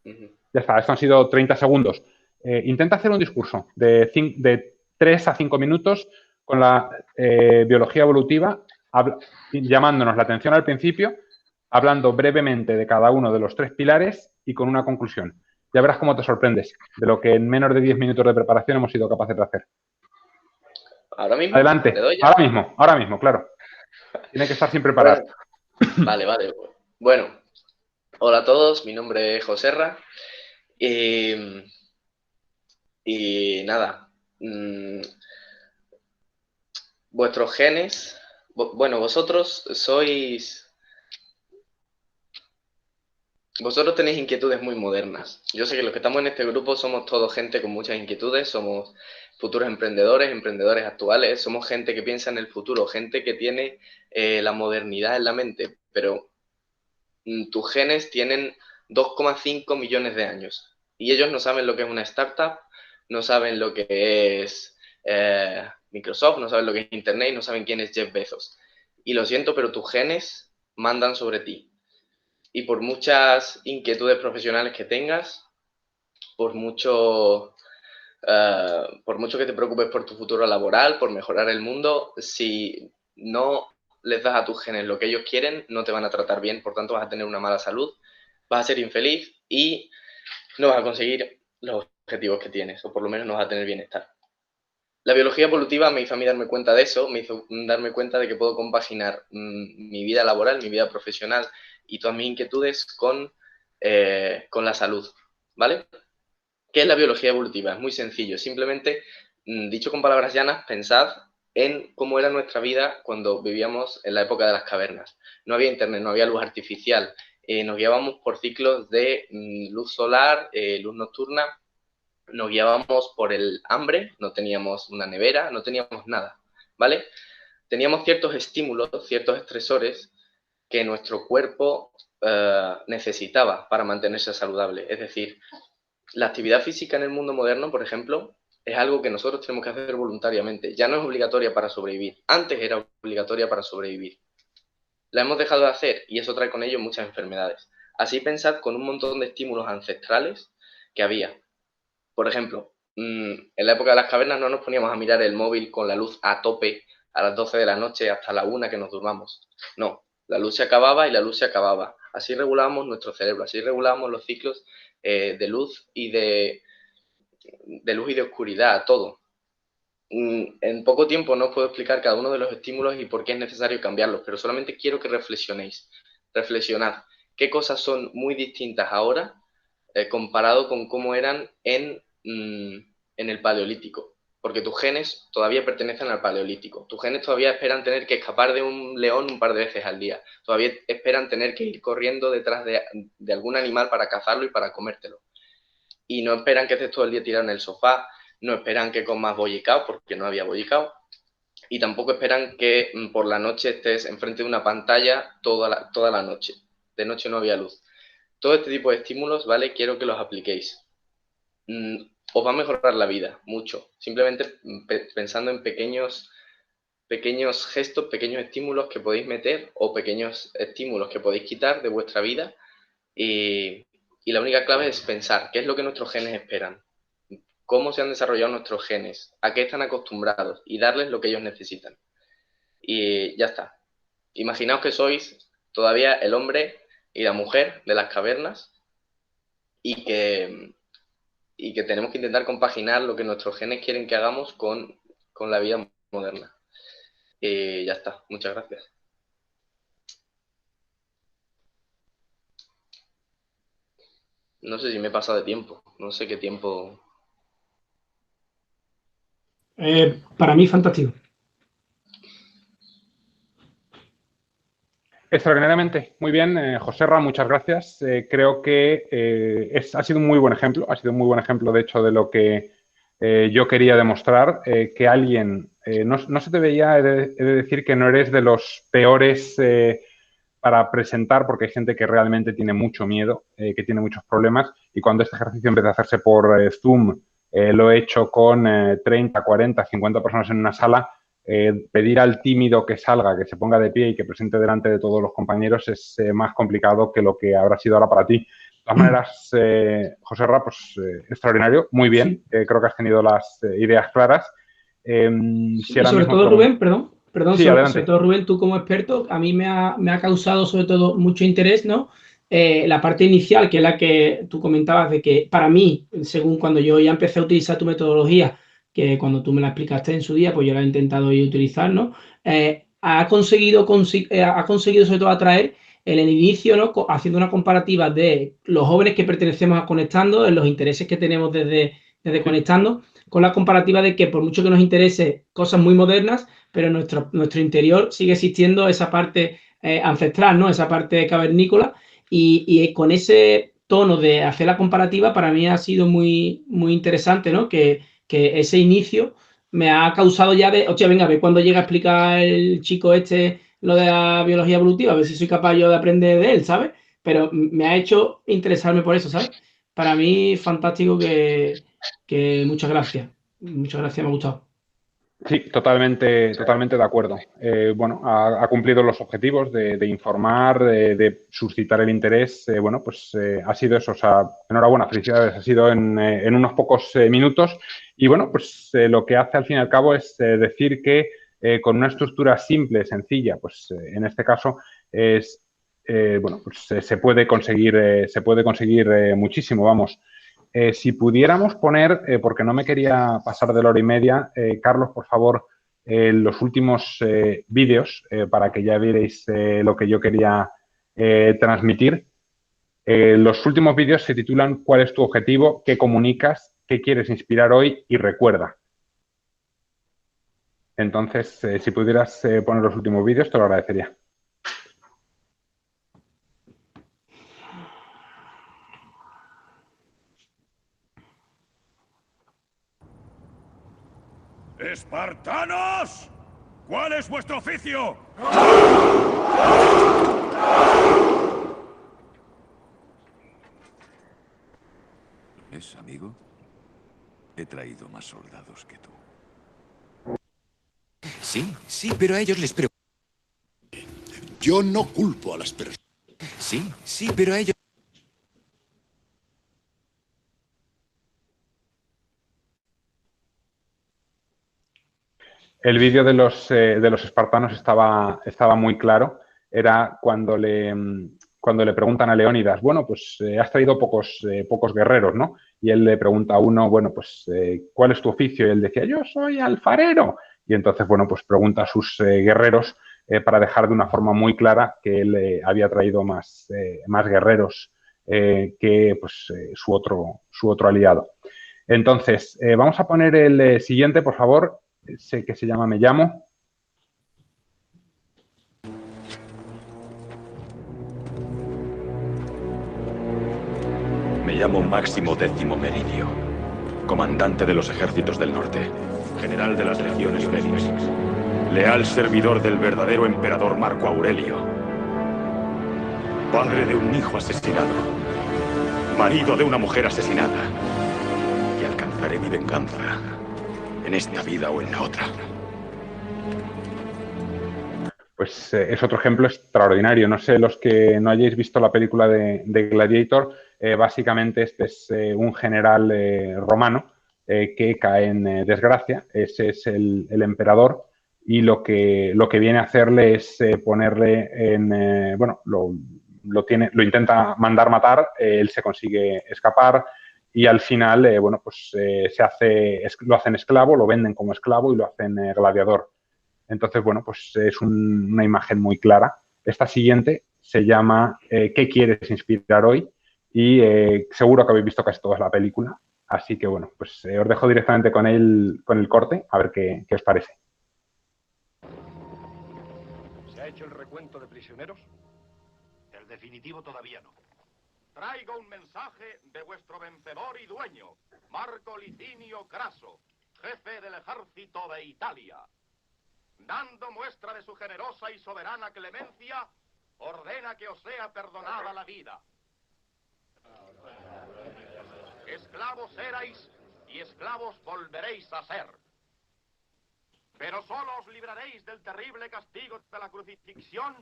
Ya está, esto han sido 30 segundos. Intenta hacer un discurso de 3 a 5 minutos con la biología evolutiva, llamándonos la atención al principio, hablando brevemente de cada uno de los 3 pilares y con una conclusión. Ya verás cómo te sorprendes de lo que en menos de 10 minutos de preparación hemos sido capaces de hacer. ¿Ahora mismo? Adelante. Ahora mismo, claro. Tiene que estar siempre preparado. Vale. Bueno, hola a todos, mi nombre es Joserra. Y nada, vuestros genes, bueno, vosotros tenéis inquietudes muy modernas. Yo sé que los que estamos en este grupo somos todos gente con muchas inquietudes, somos futuros emprendedores actuales, somos gente que piensa en el futuro, gente que tiene la modernidad en la mente, pero tus genes tienen 2,5 millones de años y ellos no saben lo que es una startup, no saben lo que es Microsoft, no saben lo que es Internet, no saben quién es Jeff Bezos. Y lo siento, pero tus genes mandan sobre ti. Y por muchas inquietudes profesionales que tengas, por mucho que te preocupes por tu futuro laboral, por mejorar el mundo, si no les das a tus genes lo que ellos quieren, no te van a tratar bien, por tanto vas a tener una mala salud, vas a ser infeliz y no vas a conseguir los objetivos que tienes, o por lo menos no vas a tener bienestar. La biología evolutiva me hizo a mí darme cuenta de eso, me hizo darme cuenta de que puedo compaginar mi vida laboral, mi vida profesional y todas mis inquietudes con la salud, ¿vale? ¿Qué es la biología evolutiva? Es muy sencillo, simplemente, dicho con palabras llanas, pensad en cómo era nuestra vida cuando vivíamos en la época de las cavernas. No había internet, no había luz artificial, nos guiábamos por ciclos de luz solar, luz nocturna, nos guiábamos por el hambre, no teníamos una nevera, no teníamos nada, ¿vale? Teníamos ciertos estímulos, ciertos estresores que nuestro cuerpo necesitaba para mantenerse saludable. Es decir, la actividad física en el mundo moderno, por ejemplo, es algo que nosotros tenemos que hacer voluntariamente. Ya no es obligatoria para sobrevivir. Antes era obligatoria para sobrevivir. La hemos dejado de hacer y eso trae con ello muchas enfermedades. Así pensad con un montón de estímulos ancestrales que había. Por ejemplo, en la época de las cavernas no nos poníamos a mirar el móvil con la luz a tope a las 12 de la noche hasta la 1 que nos durmamos. No, la luz se acababa y la luz se acababa. Así regulábamos nuestro cerebro, así regulábamos los ciclos de luz y de oscuridad, todo. En poco tiempo no os puedo explicar cada uno de los estímulos y por qué es necesario cambiarlos, pero solamente quiero que reflexionéis. Reflexionad qué cosas son muy distintas ahora comparado con cómo eran en el Paleolítico. porque tus genes todavía pertenecen al paleolítico. Tus genes todavía esperan tener que escapar de un león un par de veces al día. Todavía esperan tener que ir corriendo detrás de algún animal para cazarlo y para comértelo. Y no esperan que estés todo el día tirado en el sofá, no esperan que comas bollicao, porque no había bollicao, y tampoco esperan que por la noche estés enfrente de una pantalla toda la noche. De noche no había luz. Todo este tipo de estímulos, ¿vale? Quiero que los apliquéis. Os va a mejorar la vida, mucho. Simplemente pensando en pequeños gestos, pequeños estímulos que podéis meter o pequeños estímulos que podéis quitar de vuestra vida. Y la única clave es pensar qué es lo que nuestros genes esperan, cómo se han desarrollado nuestros genes, a qué están acostumbrados y darles lo que ellos necesitan. Y ya está. Imaginaos que sois todavía el hombre y la mujer de las cavernas y que tenemos que intentar compaginar lo que nuestros genes quieren que hagamos con la vida moderna. Y ya está. Muchas gracias. No sé si me he pasado de tiempo. No sé qué tiempo... Para mí, fantástico. Extraordinariamente. Muy bien, Joserra, muchas gracias. Creo que ha sido un muy buen ejemplo. Ha sido un muy buen ejemplo, de hecho, de lo que yo quería demostrar. Que alguien... no se te veía, he de decir que no eres de los peores para presentar, porque hay gente que realmente tiene mucho miedo, que tiene muchos problemas. Y cuando este ejercicio empieza a hacerse por Zoom, lo he hecho con 30, 40, 50 personas en una sala. Pedir al tímido que salga, que se ponga de pie y que presente delante de todos los compañeros es más complicado que lo que habrá sido ahora para ti. De todas maneras, Joserra, pues extraordinario, muy bien. Creo que has tenido las ideas claras. Y sobre todo, Rubén, perdón, sí, sobre todo, Rubén, tú como experto, a mí me ha causado sobre todo mucho interés, ¿no? La parte inicial, que es la que tú comentabas, de que para mí, según cuando yo ya empecé a utilizar tu metodología, que cuando tú me la explicaste en su día, pues yo la he intentado utilizar, ¿no? Ha conseguido sobre todo atraer el inicio, ¿no? Haciendo una comparativa de los jóvenes que pertenecemos a Conectando, de los intereses que tenemos desde Conectando, con la comparativa de que por mucho que nos interese cosas muy modernas, pero en nuestro interior sigue existiendo esa parte ancestral, ¿no? Esa parte cavernícola, y con ese tono de hacer la comparativa para mí ha sido muy, muy interesante, ¿no? Que ese inicio me ha causado ya de, hostia, venga, a ver cuando llega a explicar el chico lo de la biología evolutiva, a ver si soy capaz yo de aprender de él, ¿sabes? Pero me ha hecho interesarme por eso, ¿sabes? Para mí, fantástico, que muchas gracias. Muchas gracias, me ha gustado. Sí, totalmente de acuerdo. Bueno, ha cumplido los objetivos de informar, de suscitar el interés. Bueno, pues ha sido eso. O sea, enhorabuena, felicidades. Ha sido en unos pocos minutos. Y bueno, pues lo que hace al fin y al cabo es decir que con una estructura simple, sencilla, pues en este caso es bueno, pues se puede conseguir muchísimo, vamos. Si pudiéramos poner, porque no me quería pasar de la hora y media, Carlos, por favor, los últimos vídeos para que ya vierais lo que yo quería transmitir. Los últimos vídeos se titulan ¿Cuál es tu objetivo? ¿Qué comunicas? ¿Qué quieres inspirar hoy? Y recuerda. Entonces, si pudieras poner los últimos vídeos, te lo agradecería. ¡Espartanos! ¿Cuál es vuestro oficio? ¿Es amigo? He traído más soldados que tú. Sí, pero a ellos les preocupa. Yo no culpo a las personas. Sí, pero a ellos... El vídeo de los espartanos estaba muy claro. Era cuando le preguntan a Leónidas, bueno, pues has traído pocos guerreros, ¿no? Y él le pregunta a uno, bueno, pues ¿cuál es tu oficio? Y él decía, yo soy alfarero. Y entonces, bueno, pues pregunta a sus guerreros para dejar de una forma muy clara que él había traído más guerreros que pues, su otro aliado. Entonces, vamos a poner el siguiente, por favor. Sé que se llama Me llamo. Me llamo Máximo Décimo Meridio, comandante de los ejércitos del norte, general de las legiones Félix, leal servidor del verdadero emperador Marco Aurelio, padre de un hijo asesinado, marido de una mujer asesinada, y alcanzaré mi venganza en esta vida o en la otra. Pues es otro ejemplo extraordinario. No sé, los que no hayáis visto la película de Gladiator, básicamente este es un general romano que cae en desgracia. Ese es el emperador y lo que viene a hacerle es ponerle en... bueno, lo intenta mandar matar, él se consigue escapar y al final, bueno, pues lo hacen esclavo, lo venden como esclavo y lo hacen gladiador. Entonces, bueno, pues es una imagen muy clara. Esta siguiente se llama ¿Qué quieres inspirar hoy? Y seguro que habéis visto casi toda la película. Así que, bueno, pues os dejo directamente con el corte, a ver qué os parece. ¿Se ha hecho el recuento de prisioneros? El definitivo todavía no. Traigo un mensaje de vuestro vencedor y dueño, Marco Licinio Craso, jefe del ejército de Italia. Dando muestra de su generosa y soberana clemencia, ordena que os sea perdonada la vida. Esclavos erais y esclavos volveréis a ser. Pero solo os libraréis del terrible castigo de la crucifixión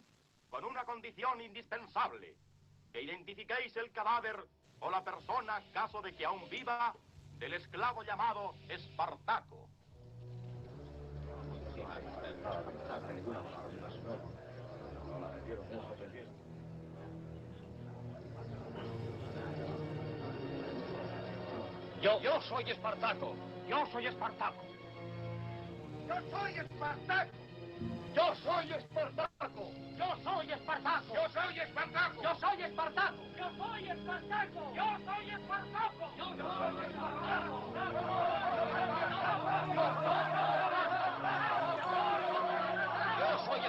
con una condición indispensable, que identifiquéis el cadáver o la persona, caso de que aún viva, del esclavo llamado Espartaco. Yo soy Espartaco. Yo soy Espartaco. Yo soy Espartaco. Yo soy Espartaco. Yo soy Espartaco. Yo soy Espartaco. Yo soy Espartaco. Yo soy Espartaco. Yo soy Espartaco. Yo soy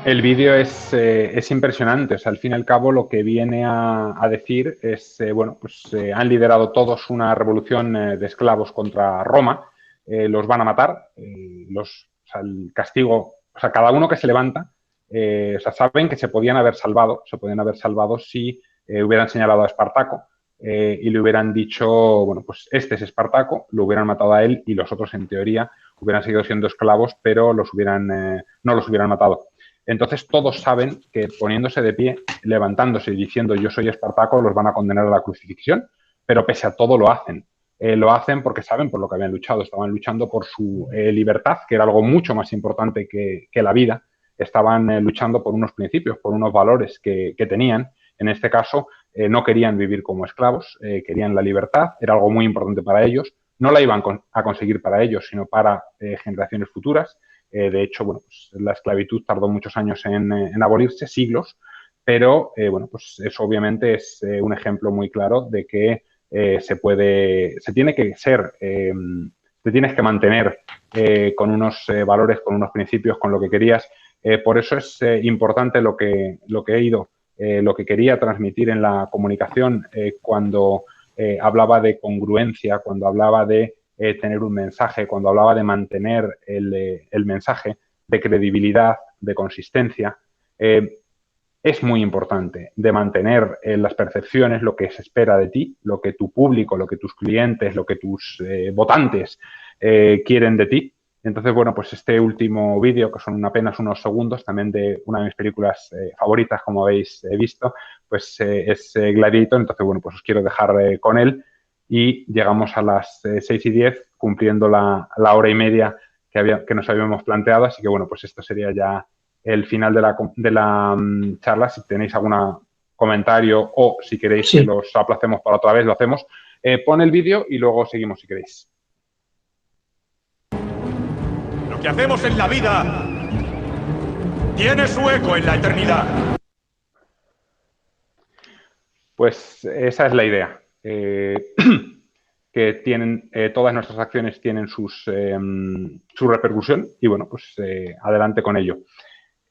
El vídeo es impresionante. O sea, al fin y al cabo lo que viene a decir es, bueno, pues han liderado todos una revolución de esclavos contra Roma, los van a matar, o sea, el castigo, o sea, cada uno que se levanta, o sea, saben que se podían haber salvado si hubieran señalado a Espartaco y le hubieran dicho, bueno, pues este es Espartaco, lo hubieran matado a él y los otros en teoría hubieran seguido siendo esclavos, pero no los hubieran matado. Entonces todos saben que poniéndose de pie, levantándose y diciendo yo soy Espartaco, los van a condenar a la crucifixión, pero pese a todo lo hacen. Lo hacen porque saben por lo que habían luchado. Estaban luchando por su libertad, que era algo mucho más importante que la vida. Estaban luchando por unos principios, por unos valores que tenían. En este caso, no querían vivir como esclavos, querían la libertad. Era algo muy importante para ellos. No la iban a conseguir para ellos, sino para generaciones futuras. De hecho, bueno, pues la esclavitud tardó muchos años en abolirse, siglos, pero bueno, pues eso obviamente es un ejemplo muy claro de que te tienes que mantener con unos valores, con unos principios, con lo que querías. Por eso es importante lo que quería transmitir en la comunicación cuando hablaba de congruencia, cuando hablaba de tener un mensaje, cuando hablaba de mantener el mensaje, de credibilidad, de consistencia. Es muy importante de mantener las percepciones, lo que se espera de ti, lo que tu público, lo que tus clientes, lo que tus votantes quieren de ti. Entonces, bueno, pues este último vídeo, que son apenas unos segundos, también de una de mis películas favoritas, como habéis visto, pues es Gladiator. Entonces, bueno, pues os quiero dejar con él. Y llegamos a las 6:10, cumpliendo la hora y media que nos habíamos planteado. Así que, bueno, pues esto sería ya el final de la charla. Si tenéis algún comentario o si queréis que los aplacemos para otra vez, lo hacemos. Pon el vídeo y luego seguimos si queréis. que hacemos en la vida tiene su eco en la eternidad. Pues esa es la idea. Que tienen, todas nuestras acciones tienen su repercusión y bueno, pues adelante con ello.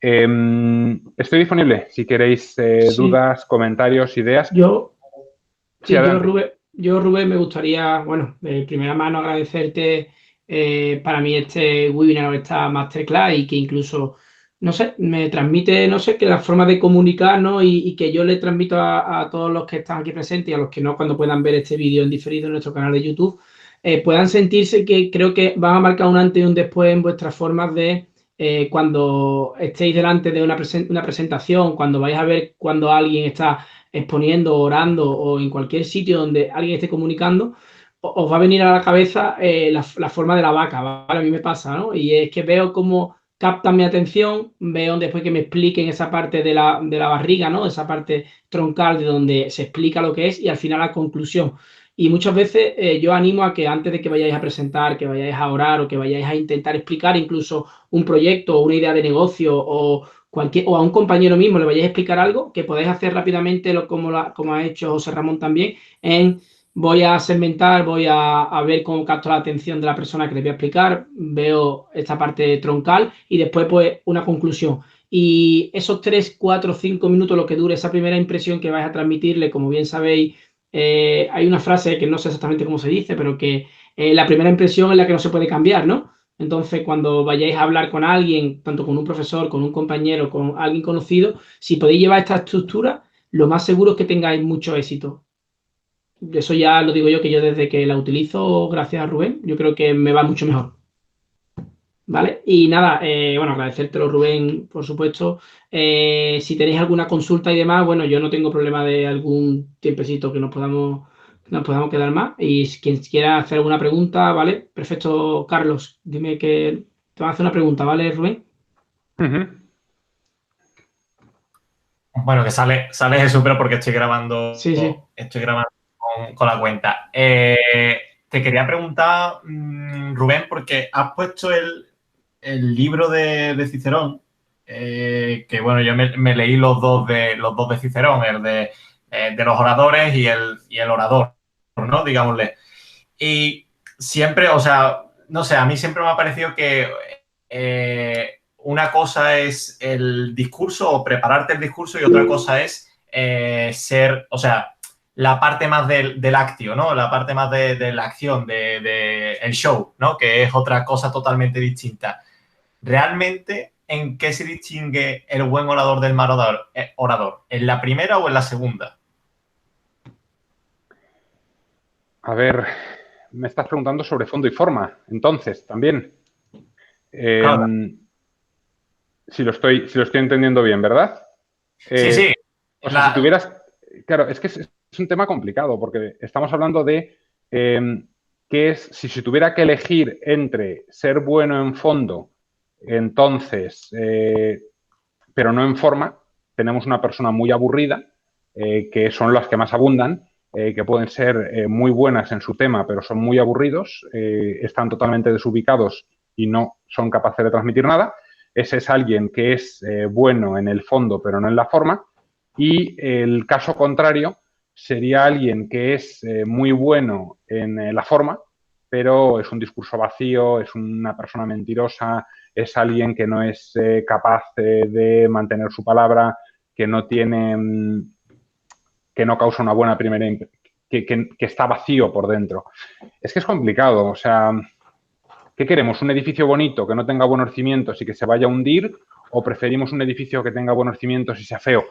Estoy disponible si queréis Sí. dudas, comentarios, ideas. Yo, Rubén, me gustaría, bueno, de primera mano agradecerte para mí este webinar o esta masterclass y que incluso, no sé, me transmite, no sé, que la forma de comunicar, ¿no? Y que yo le transmito a todos los que están aquí presentes y a los que no, cuando puedan ver este vídeo en diferido en nuestro canal de YouTube, puedan sentirse que creo que van a marcar un antes y un después en vuestras formas de cuando estéis delante de una presentación, cuando vais a ver cuando alguien está exponiendo, orando o en cualquier sitio donde alguien esté comunicando, os va a venir a la cabeza la forma de la vaca, ¿vale? A mí me pasa, ¿no? Y es que veo cómo captan mi atención, veo después que me expliquen esa parte de la barriga, ¿no? Esa parte troncal de donde se explica lo que es y al final la conclusión. Y muchas veces yo animo a que antes de que vayáis a presentar, que vayáis a orar o que vayáis a intentar explicar incluso un proyecto o una idea de negocio o a un compañero mismo le vayáis a explicar algo, que podáis hacer rápidamente como ha hecho José Ramón también, voy a segmentar, voy a ver cómo capto la atención de la persona que le voy a explicar, veo esta parte troncal y después pues una conclusión. Y esos 3, 4, 5 minutos, lo que dure esa primera impresión que vais a transmitirle, como bien sabéis, hay una frase que no sé exactamente cómo se dice, pero que la primera impresión es la que no se puede cambiar, ¿no? Entonces, cuando vayáis a hablar con alguien, tanto con un profesor, con un compañero, con alguien conocido, si podéis llevar esta estructura, lo más seguro es que tengáis mucho éxito. Eso ya lo digo yo, que yo desde que la utilizo, gracias a Rubén, yo creo que me va mucho mejor. ¿Vale? Y nada, bueno, agradecértelo, Rubén, por supuesto. Si tenéis alguna consulta y demás, bueno, yo no tengo problema de algún tiempecito que nos podamos quedar más. Y si quien quiera hacer alguna pregunta, ¿vale? Perfecto, Carlos, dime que te van a hacer una pregunta, ¿vale, Rubén? Bueno, que sale Jesús, pero porque estoy grabando, Sí. Estoy grabando con la cuenta. Te quería preguntar, Rubén, porque has puesto el libro de Cicerón, que bueno, yo me leí los dos de Cicerón, el de los oradores y el orador, ¿no? Digámosle. Y siempre, o sea, no sé, a mí siempre me ha parecido que una cosa es el discurso o prepararte el discurso y otra cosa es ser, o sea, la parte más del actio, ¿no? La parte más de la acción, el show, ¿no? Que es otra cosa totalmente distinta. ¿Realmente en qué se distingue el buen orador del mal orador? ¿En la primera o en la segunda? A ver, me estás preguntando sobre fondo y forma, entonces, también. Claro. Si lo estoy entendiendo bien, ¿verdad? Sí. O sea, si tuvieras... Claro, es que es un tema complicado porque estamos hablando de qué es... Si tuviera que elegir entre ser bueno en fondo, entonces, pero no en forma, tenemos una persona muy aburrida, que son las que más abundan, que pueden ser muy buenas en su tema, pero son muy aburridos, están totalmente desubicados y no son capaces de transmitir nada. Ese es alguien que es bueno en el fondo, pero no en la forma. Y el caso contrario sería alguien que es muy bueno en la forma, pero es un discurso vacío, es una persona mentirosa, es alguien que no es capaz de mantener su palabra, que no tiene, que no causa una buena primera impresión, que está vacío por dentro. Es que es complicado, o sea... ¿Qué queremos? ¿Un edificio bonito que no tenga buenos cimientos y que se vaya a hundir? ¿O preferimos un edificio que tenga buenos cimientos y sea feo?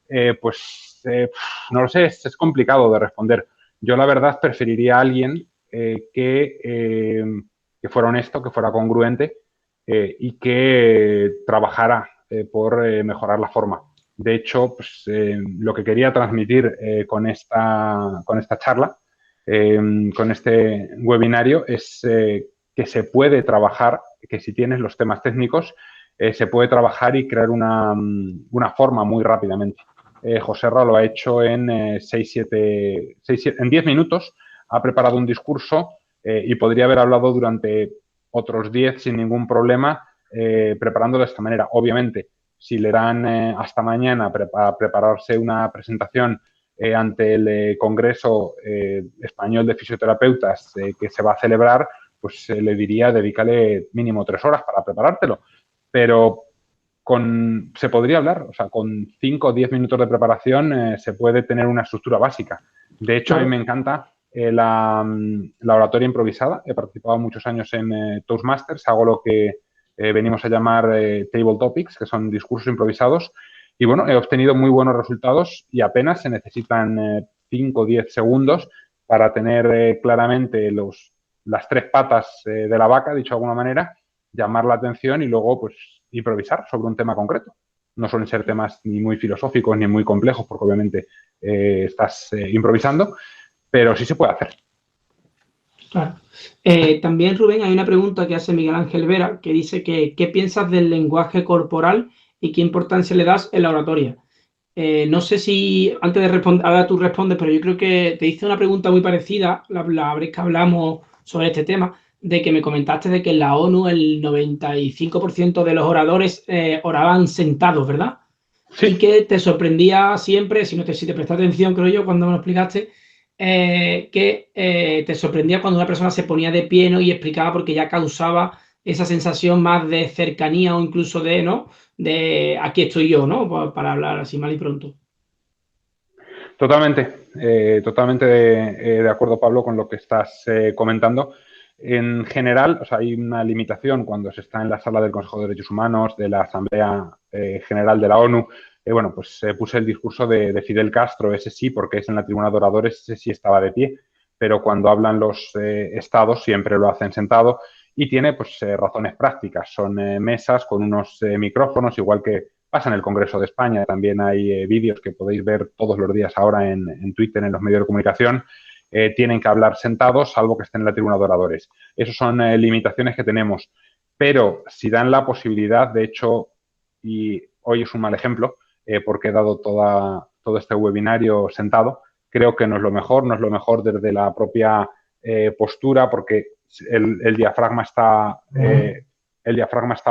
No lo sé, es complicado de responder. Yo, la verdad, preferiría a alguien que fuera honesto, que fuera congruente y que trabajara por mejorar la forma. De hecho, lo que quería transmitir con esta charla, con este webinario, es... que se puede trabajar, que si tienes los temas técnicos, se puede trabajar y crear una forma muy rápidamente. José Ra lo ha hecho en 10 minutos, ha preparado un discurso y podría haber hablado durante otros 10 sin ningún problema preparándolo de esta manera. Obviamente, si le dan hasta mañana a prepararse una presentación ante el Congreso Español de Fisioterapeutas que se va a celebrar, pues le diría, dedícale mínimo 3 horas para preparártelo. Pero se podría hablar, o sea, con 5 o 10 minutos de preparación se puede tener una estructura básica. De hecho, a mí me encanta la oratoria improvisada. He participado muchos años en Toastmasters, hago lo que venimos a llamar Table Topics, que son discursos improvisados. Y bueno, he obtenido muy buenos resultados y apenas se necesitan 5 o 10 segundos para tener claramente las 3 patas de la vaca, dicho de alguna manera, llamar la atención y luego pues improvisar sobre un tema concreto. No suelen ser temas ni muy filosóficos ni muy complejos, porque obviamente estás improvisando, pero sí se puede hacer. Claro. También, Rubén, hay una pregunta que hace Miguel Ángel Vera, que dice que ¿qué piensas del lenguaje corporal y qué importancia le das en la oratoria? No sé si, antes de responder, ahora tú respondes, pero yo creo que te hice una pregunta muy parecida, la vez que hablamos sobre este tema, de que me comentaste de que en la ONU el 95% de los oradores oraban sentados, ¿verdad? Sí. Y que te sorprendía siempre, si te prestaste atención, creo yo, cuando me lo explicaste, que te sorprendía cuando una persona se ponía de pie, ¿no? Y explicaba porque ya causaba esa sensación más de cercanía o incluso de, ¿no? De aquí estoy yo, ¿no? Para hablar así mal y pronto. Totalmente de acuerdo, Pablo, con lo que estás comentando. En general, o sea, hay una limitación cuando se está en la sala del Consejo de Derechos Humanos, de la Asamblea General de la ONU. Bueno, pues puse el discurso de Fidel Castro, ese sí, porque es en la tribuna de oradores, ese sí estaba de pie, pero cuando hablan los estados siempre lo hacen sentado y tiene pues razones prácticas. Son mesas con unos micrófonos, igual que pasa en el Congreso de España. También hay vídeos que podéis ver todos los días ahora en Twitter, en los medios de comunicación. Tienen que hablar sentados, salvo que estén en la tribuna de oradores. Esas son limitaciones que tenemos. Pero si dan la posibilidad, de hecho, y hoy es un mal ejemplo, porque he dado todo este webinario sentado, creo que no es lo mejor desde la propia postura, porque el diafragma está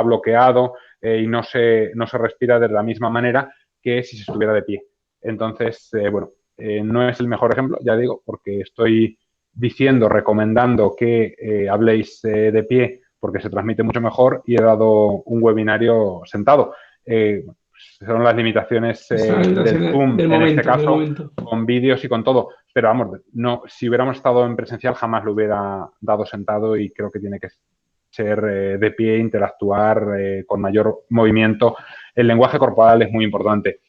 bloqueado y no se respira de la misma manera que si se estuviera de pie. Entonces, bueno, no es el mejor ejemplo, ya digo, porque estoy recomendando que habléis de pie porque se transmite mucho mejor y he dado un webinario sentado. Son las limitaciones del Zoom, en este caso, con vídeos y con todo. Pero vamos, no, si hubiéramos estado en presencial jamás lo hubiera dado sentado y creo que tiene que ser de pie, interactuar con mayor movimiento. El lenguaje corporal es muy importante.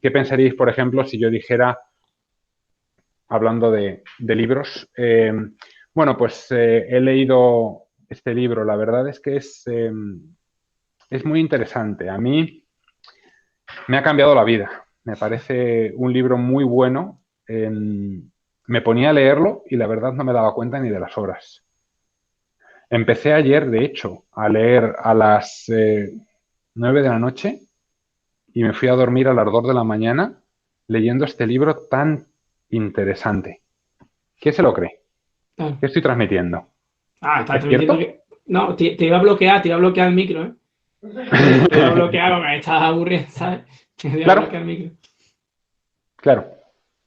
¿Qué pensaríais, por ejemplo, si yo dijera, hablando de libros, bueno, pues he leído este libro, la verdad es que es muy interesante. A mí me ha cambiado la vida. Me parece un libro muy bueno. Me ponía a leerlo y la verdad no me daba cuenta ni de las horas. Empecé ayer, de hecho, a leer a las 9 de la noche y me fui a dormir a las 2 de la mañana leyendo este libro tan interesante. ¿Quién se lo cree? ¿Qué estoy transmitiendo? Está transmitiendo que... No, te iba a bloquear el micro, ¿eh? Te iba a bloquear porque me estás aburriendo, ¿sabes? Claro.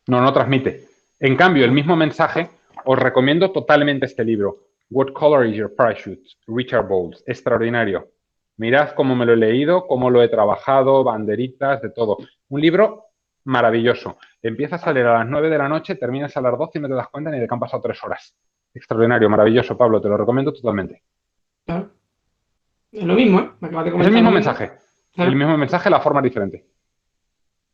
No transmite. En cambio, el mismo mensaje, os recomiendo totalmente este libro. What Color is Your Parachute? Richard Bowles. Extraordinario. Mirad cómo me lo he leído, cómo lo he trabajado, banderitas, de todo. Un libro maravilloso. Empiezas a leer a las 9 de la noche, terminas a las 12 y no te das cuenta ni de que han pasado 3 horas. Extraordinario, maravilloso, Pablo. Te lo recomiendo totalmente. Claro. Es lo mismo, ¿eh? Me acabas de comentar. Es el mismo mensaje. El mismo mensaje, la forma es diferente.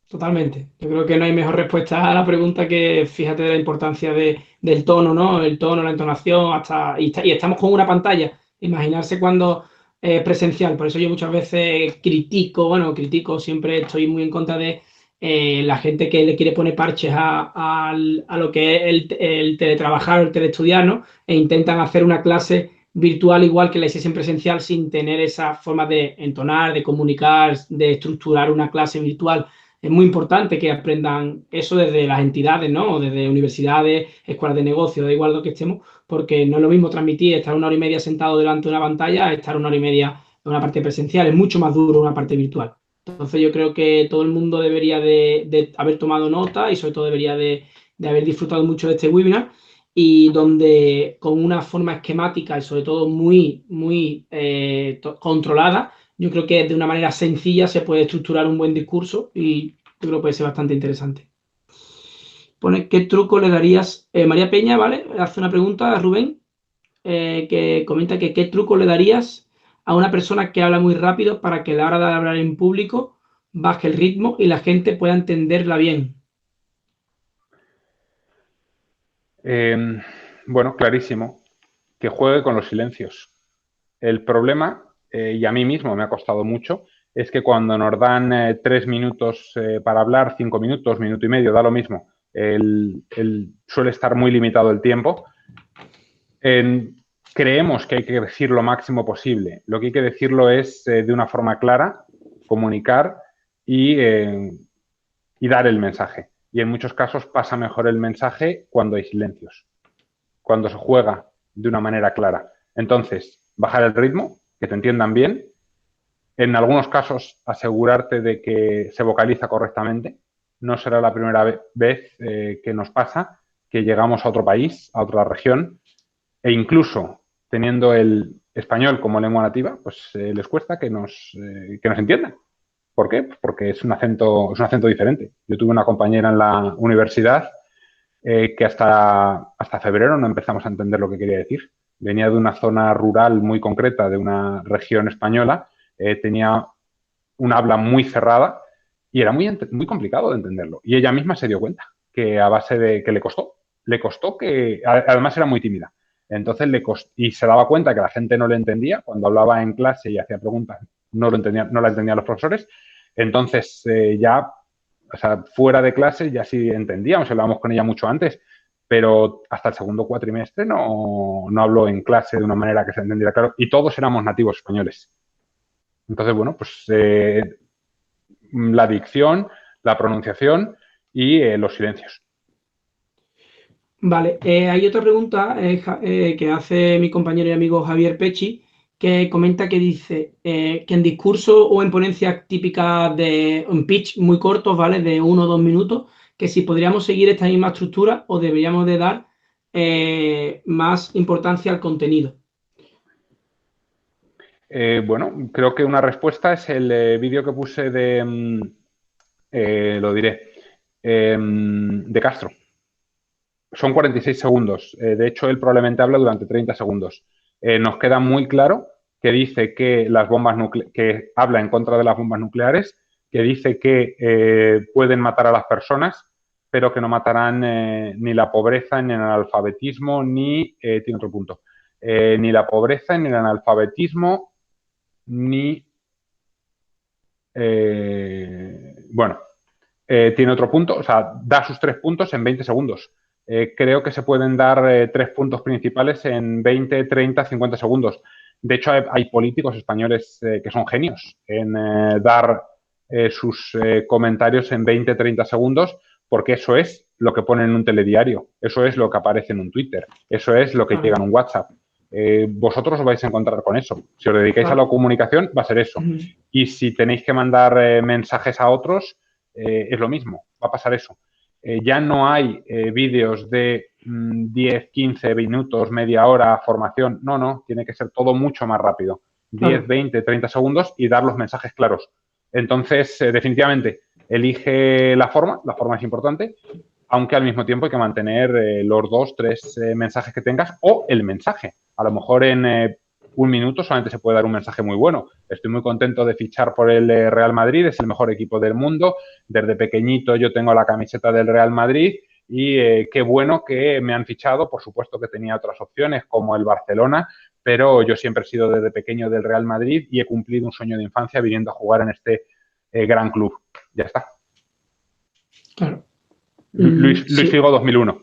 Totalmente. Yo creo que no hay mejor respuesta a la pregunta que fíjate de la importancia del tono, ¿no? El tono, la entonación, y estamos con una pantalla. Imaginarse cuando presencial. Por eso yo muchas veces critico, siempre estoy muy en contra de la gente que le quiere poner parches a lo que es el teletrabajar o el teleestudiar, ¿no? E intentan hacer una clase virtual igual que la hiciesen presencial sin tener esa forma de entonar, de comunicar, de estructurar una clase virtual es muy importante que aprendan eso desde las entidades, ¿no? O desde universidades, escuelas de negocio, da igual lo que estemos, porque no es lo mismo transmitir, estar 1 hora y media sentado delante de una pantalla, a estar 1 hora y media en una parte presencial. Es mucho más duro una parte virtual. Entonces yo creo que todo el mundo debería de haber tomado nota y sobre todo debería de haber disfrutado mucho de este webinar, y donde con una forma esquemática y sobre todo muy controlada, yo creo que de una manera sencilla se puede estructurar un buen discurso y yo creo que puede ser bastante interesante. Pone, ¿qué truco le darías? María Peña, ¿vale? Hace una pregunta a Rubén, que comenta que ¿qué truco le darías a una persona que habla muy rápido para que a la hora de hablar en público baje el ritmo y la gente pueda entenderla bien? Bueno, clarísimo, que juegue con los silencios. El problema, y a mí mismo me ha costado mucho, es que cuando nos dan 3 minutos para hablar, 5 minutos, minuto y medio, da lo mismo, suele estar muy limitado el tiempo. Creemos que hay que decir lo máximo posible. Lo que hay que decirlo es de una forma clara, comunicar y dar el mensaje. Y en muchos casos pasa mejor el mensaje cuando hay silencios, cuando se juega de una manera clara. Entonces, bajar el ritmo, que te entiendan bien. En algunos casos, asegurarte de que se vocaliza correctamente. No será la primera vez que nos pasa que llegamos a otro país, a otra región, e incluso teniendo el español como lengua nativa, pues les cuesta que nos entiendan. ¿Por qué? Pues porque es un acento diferente. Yo tuve una compañera en la universidad que hasta febrero no empezamos a entender lo que quería decir. Venía de una zona rural muy concreta, de una región española, tenía un habla muy cerrada y era muy complicado de entenderlo. Y ella misma se dio cuenta que a base de que le costó que, además era muy tímida. Entonces y se daba cuenta que la gente no le entendía cuando hablaba en clase y hacía preguntas, no la entendían los profesores. Entonces o sea, fuera de clase ya sí entendíamos, hablábamos con ella mucho antes, pero hasta el segundo cuatrimestre no habló en clase de una manera que se entendiera claro, y todos éramos nativos españoles. Entonces, bueno, pues la dicción, la pronunciación y los silencios. Vale, hay otra pregunta que hace mi compañero y amigo Javier Pechi, que comenta que dice que en discurso o en ponencias típicas en pitch muy cortos, ¿vale? De 1 o 2 minutos, que si podríamos seguir esta misma estructura o deberíamos de dar más importancia al contenido. Bueno, creo que una respuesta es el vídeo que puse de Castro. Son 46 segundos. De hecho, él probablemente habla durante 30 segundos. Nos queda muy claro que dice que que habla en contra de las bombas nucleares, que dice que pueden matar a las personas, pero que no matarán ni la pobreza, ni el analfabetismo, tiene otro punto, ni la pobreza, ni el analfabetismo, ni... tiene otro punto, o sea, da sus 3 puntos en 20 segundos. Creo que se pueden dar 3 puntos principales en 20, 30, 50 segundos. De hecho, hay políticos españoles que son genios en dar sus comentarios en 20, 30 segundos, porque eso es lo que ponen en un telediario, eso es lo que aparece en un Twitter, eso es lo que llega en un WhatsApp. Vosotros os vais a encontrar con eso. Si os dedicáis a la comunicación, va a ser eso. Y si tenéis que mandar mensajes a otros, es lo mismo, va a pasar eso. Ya no hay vídeos de 10, 15 minutos, media hora, formación. No, tiene que ser todo mucho más rápido. 10, 20, 30 segundos y dar los mensajes claros. Entonces, definitivamente, elige la forma es importante, aunque al mismo tiempo hay que mantener los 2, 3 mensajes que tengas o el mensaje. A lo mejor en 1 minuto solamente se puede dar un mensaje muy bueno. Estoy muy contento de fichar por el Real Madrid, es el mejor equipo del mundo. Desde pequeñito yo tengo la camiseta del Real Madrid y qué bueno que me han fichado. Por supuesto que tenía otras opciones como el Barcelona, pero yo siempre he sido desde pequeño del Real Madrid y he cumplido un sueño de infancia viniendo a jugar en este gran club. Ya está. Claro. Luis Figo 2001.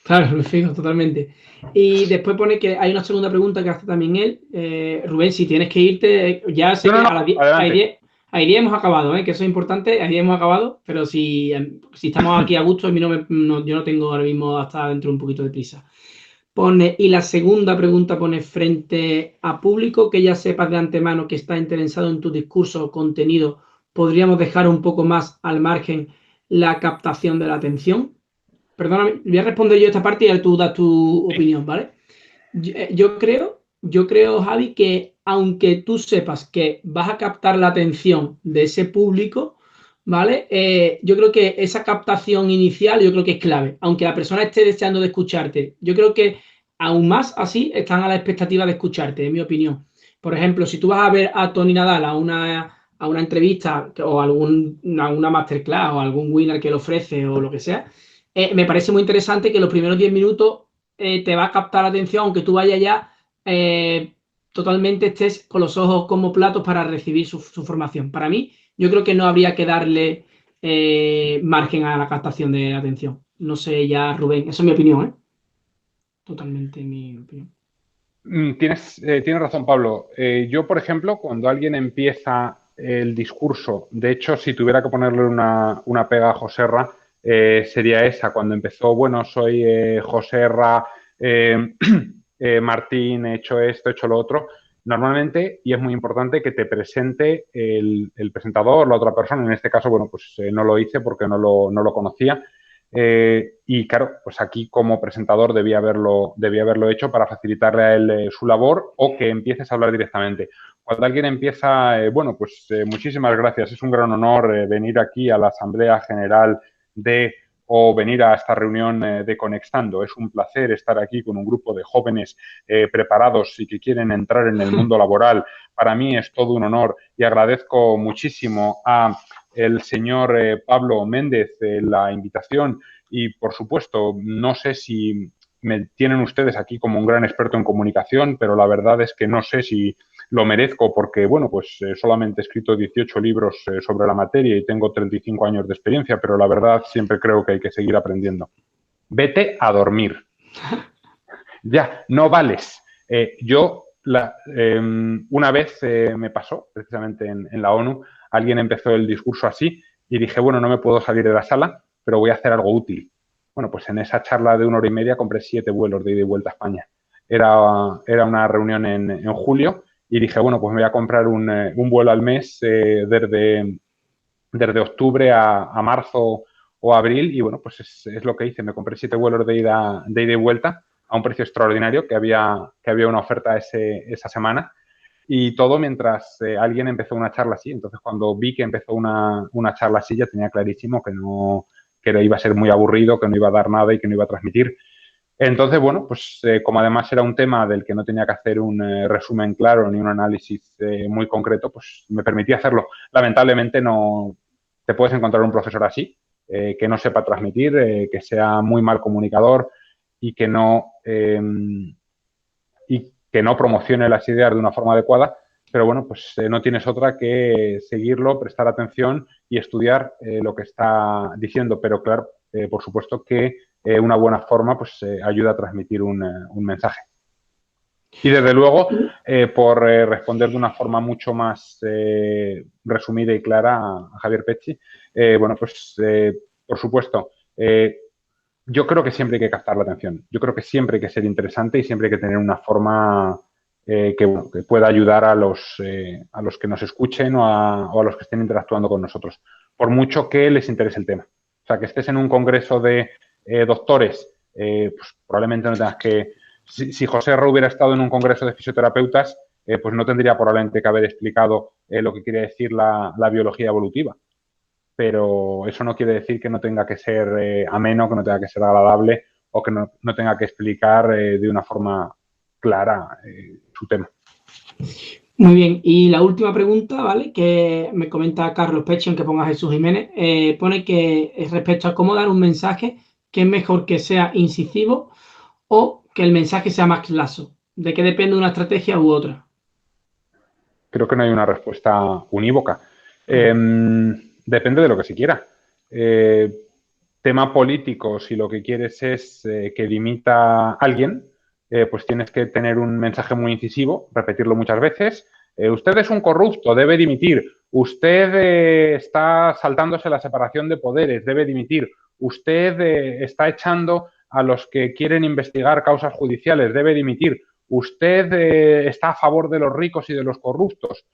Claro, Luis Figo, totalmente. Y después pone que hay una segunda pregunta que hace también él. Rubén, si tienes que irte, ya sé que a Ahí día hemos acabado, que eso es importante, ahí día hemos acabado, pero si estamos aquí a gusto, a mí yo no tengo ahora mismo hasta dentro un poquito de prisa. Y la segunda pregunta pone: frente a público que ya sepas de antemano que está interesado en tu discurso o contenido, ¿podríamos dejar un poco más al margen la captación de la atención? Perdóname, voy a responder yo esta parte y tú das tu opinión, ¿vale? Yo creo, Javi, que aunque tú sepas que vas a captar la atención de ese público, ¿vale? Yo creo que esa captación inicial, yo creo que es clave. Aunque la persona esté deseando de escucharte, yo creo que aún más así están a la expectativa de escucharte, en mi opinión. Por ejemplo, si tú vas a ver a Tony Nadal a una entrevista o a una masterclass o algún winner que lo ofrece o lo que sea, me parece muy interesante que los primeros 10 minutos te va a captar la atención, aunque tú vayas ya totalmente estés con los ojos como platos para recibir su formación. Para mí, yo creo que no habría que darle margen a la captación de atención. No sé ya, Rubén, esa es mi opinión, ¿eh? Totalmente mi opinión. Tienes razón, Pablo. Yo, por ejemplo, cuando alguien empieza el discurso, de hecho, si tuviera que ponerle una pega a Joserra, sería esa. Cuando empezó, bueno, soy Joserra, Martín, he hecho esto, he hecho lo otro. Normalmente, y es muy importante, que te presente el presentador, la otra persona. En este caso, bueno, pues no lo hice porque no lo conocía. Y claro, pues aquí como presentador debía haberlo hecho para facilitarle a él su labor, o que empieces a hablar directamente. Cuando alguien empieza, bueno, pues muchísimas gracias. Es un gran honor venir aquí a la Asamblea General o venir a esta reunión de Conextando. Es un placer estar aquí con un grupo de jóvenes preparados y que quieren entrar en el mundo laboral. Para mí es todo un honor y agradezco muchísimo a el señor Pablo Méndez la invitación y, por supuesto, no sé si me tienen ustedes aquí como un gran experto en comunicación, pero la verdad es que no sé si lo merezco porque, bueno, pues solamente he escrito 18 libros sobre la materia y tengo 35 años de experiencia, pero la verdad siempre creo que hay que seguir aprendiendo. Vete a dormir. Ya, no vales. Una vez me pasó, precisamente en la ONU, alguien empezó el discurso así y dije, bueno, no me puedo salir de la sala, pero voy a hacer algo útil. Bueno, pues en esa charla de 1 hora y media compré 7 vuelos de ida y vuelta a España. Era una reunión en julio y dije, bueno, pues me voy a comprar un vuelo al mes desde octubre a marzo o abril y, bueno, pues es lo que hice. Me compré 7 vuelos de ida y vuelta a un precio extraordinario, que había una oferta esa semana. Y todo mientras alguien empezó una charla así. Entonces, cuando vi que empezó una charla así, ya tenía clarísimo que iba a ser muy aburrido, que no iba a dar nada y que no iba a transmitir. Entonces, bueno, pues como además era un tema del que no tenía que hacer un resumen claro ni un análisis muy concreto, pues me permití hacerlo. Lamentablemente no te puedes encontrar un profesor así, que no sepa transmitir, que sea muy mal comunicador y que no promocione las ideas de una forma adecuada, pero bueno, pues no tienes otra que seguirlo, prestar atención y estudiar lo que está diciendo, pero claro, por supuesto que una buena forma pues ayuda a transmitir un mensaje. Y desde luego, por responder de una forma mucho más resumida y clara a Javier Pecci, bueno, pues por supuesto, yo creo que siempre hay que captar la atención. Yo creo que siempre hay que ser interesante y siempre hay que tener una forma que pueda ayudar a los que nos escuchen o a los que estén interactuando con nosotros, por mucho que les interese el tema. O sea, que estés en un congreso de doctores, pues probablemente no tengas que... Si José Ra hubiera estado en un congreso de fisioterapeutas, pues no tendría probablemente que haber explicado lo que quiere decir la biología evolutiva. Pero eso no quiere decir que no tenga que ser ameno, que no tenga que ser agradable o que no tenga que explicar de una forma clara su tema. Muy bien, y la última pregunta, ¿vale? Que me comenta Carlos Pecci, aunque ponga Jesús Jiménez, pone que respecto a cómo dar un mensaje, que es mejor que sea incisivo o que el mensaje sea más claro. ¿De qué depende una estrategia u otra? Creo que no hay una respuesta unívoca. Depende de lo que se quiera. Tema político, si lo que quieres es que dimita a alguien, pues tienes que tener un mensaje muy incisivo, repetirlo muchas veces, Usted es un corrupto, debe dimitir. Usted está saltándose la separación de poderes, debe dimitir. Usted está echando a los que quieren investigar causas judiciales, debe dimitir. Usted está a favor de los ricos y de los corruptos.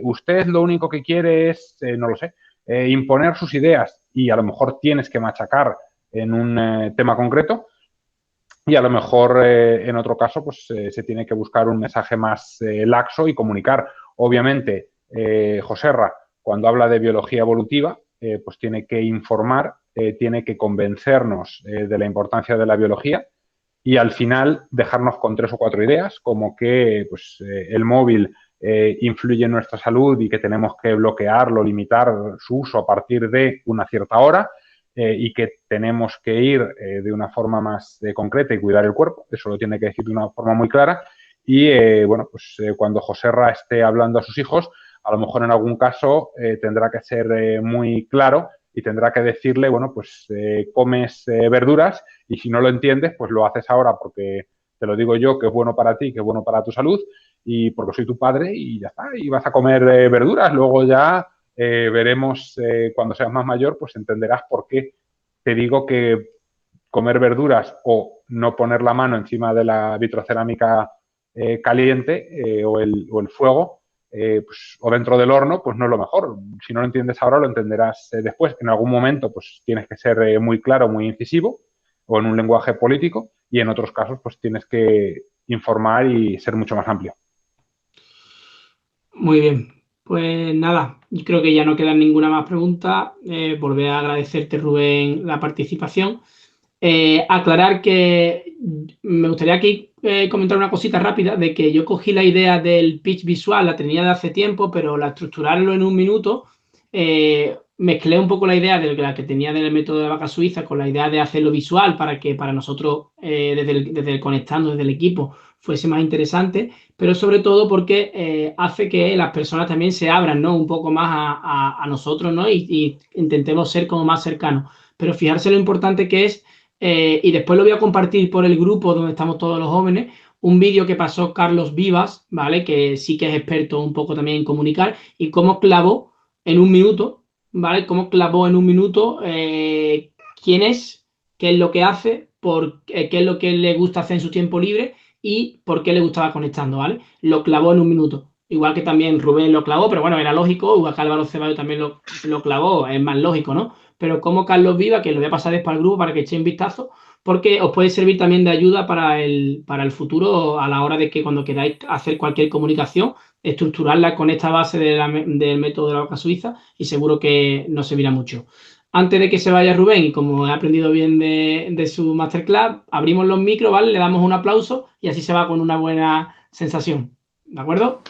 Usted lo único que quiere es, no lo sé, imponer sus ideas, y a lo mejor tienes que machacar en un tema concreto, y a lo mejor en otro caso pues se tiene que buscar un mensaje más laxo y comunicar. Obviamente, Joserra, cuando habla de biología evolutiva, pues tiene que informar, tiene que convencernos de la importancia de la biología, y al final dejarnos con 3 o 4 ideas, como que pues, el móvil influye en nuestra salud y que tenemos que bloquearlo, limitar su uso a partir de una cierta hora, y que tenemos que ir de una forma más concreta y cuidar el cuerpo. Eso lo tiene que decir de una forma muy clara. Y, bueno, pues cuando Joserra esté hablando a sus hijos, a lo mejor en algún caso tendrá que ser muy claro y tendrá que decirle, bueno, pues comes verduras, y si no lo entiendes, pues lo haces ahora porque te lo digo yo, que es bueno para ti, que es bueno para tu salud, y porque soy tu padre, y ya está, y vas a comer verduras. Luego ya veremos cuando seas más mayor, pues entenderás por qué te digo que comer verduras o no poner la mano encima de la vitrocerámica caliente o el fuego, pues, o dentro del horno, pues no es lo mejor. Si no lo entiendes ahora, lo entenderás después. En algún momento, pues tienes que ser muy claro, muy incisivo, o en un lenguaje político, y en otros casos, pues tienes que informar y ser mucho más amplio. Muy bien. Pues nada, yo creo que ya no queda ninguna más pregunta. Volver a agradecerte, Rubén, la participación. Aclarar que me gustaría aquí comentar una cosita rápida, de que yo cogí la idea del pitch visual, la tenía de hace tiempo, pero la estructurarlo en un minuto, mezclé un poco la idea de la que tenía del método de la vaca suiza con la idea de hacerlo visual para que para nosotros, desde el conectando, desde el equipo, fuese más interesante, pero sobre todo porque hace que las personas también se abran, ¿no?, un poco más a nosotros, ¿no?, y intentemos ser como más cercanos. Pero fijarse lo importante que es, y después lo voy a compartir por el grupo donde estamos todos los jóvenes, un vídeo que pasó Carlos Vivas, ¿vale?, que sí que es experto un poco también en comunicar, y cómo clavó en un minuto, ¿vale?, cómo clavó en un minuto quién es, qué es lo que hace, qué es lo que le gusta hacer en su tiempo libre y por qué le gustaba conectando, ¿vale? Lo clavó en un minuto. Igual que también Rubén lo clavó, pero bueno, era lógico. Igual que Álvaro Ceballos también lo clavó, es más lógico, ¿no? Pero como Carlos Viva, que lo voy a pasar después al grupo para que eche un vistazo, porque os puede servir también de ayuda para el futuro a la hora de que cuando queráis hacer cualquier comunicación, estructurarla con esta base del método de la vaca suiza, y seguro que nos servirá mucho. Antes de que se vaya Rubén, y como he aprendido bien de su masterclass, abrimos los micros, ¿vale? Le damos un aplauso y así se va con una buena sensación. ¿De acuerdo?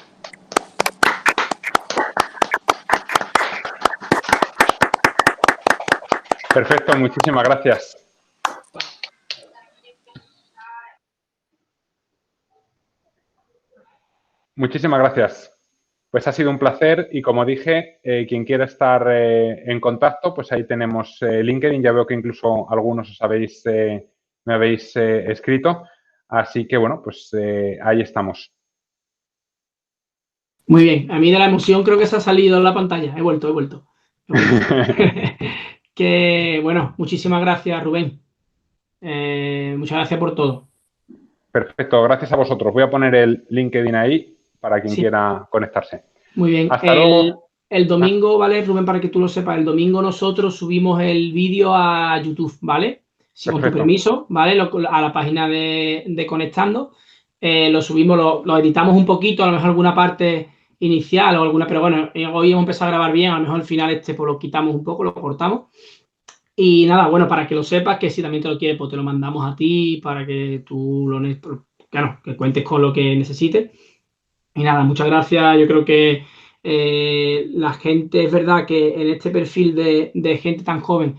Perfecto, muchísimas gracias. Muchísimas gracias. Pues ha sido un placer, y como dije, quien quiera estar en contacto, pues ahí tenemos LinkedIn. Ya veo que incluso algunos me habéis escrito. Así que, bueno, pues ahí estamos. Muy bien. A mí de la emoción creo que se ha salido en la pantalla. He vuelto. Que, bueno, muchísimas gracias, Rubén. Muchas gracias por todo. Perfecto, gracias a vosotros. Voy a poner el LinkedIn ahí para quien quiera conectarse. Muy bien. Hasta luego. El domingo, ¿vale, Rubén? Para que tú lo sepas, el domingo nosotros subimos el vídeo a YouTube, ¿vale? Si con tu permiso, ¿vale? A la página de Conectando. Lo subimos, lo editamos un poquito, a lo mejor alguna parte inicial o alguna, pero bueno, hoy hemos empezado a grabar bien, a lo mejor al final pues lo quitamos un poco, lo cortamos. Y nada, bueno, para que lo sepas, que si también te lo quieres, pues te lo mandamos a ti para que tú que cuentes con lo que necesites. Y nada, muchas gracias. Yo creo que la gente, es verdad que en este perfil de gente tan joven,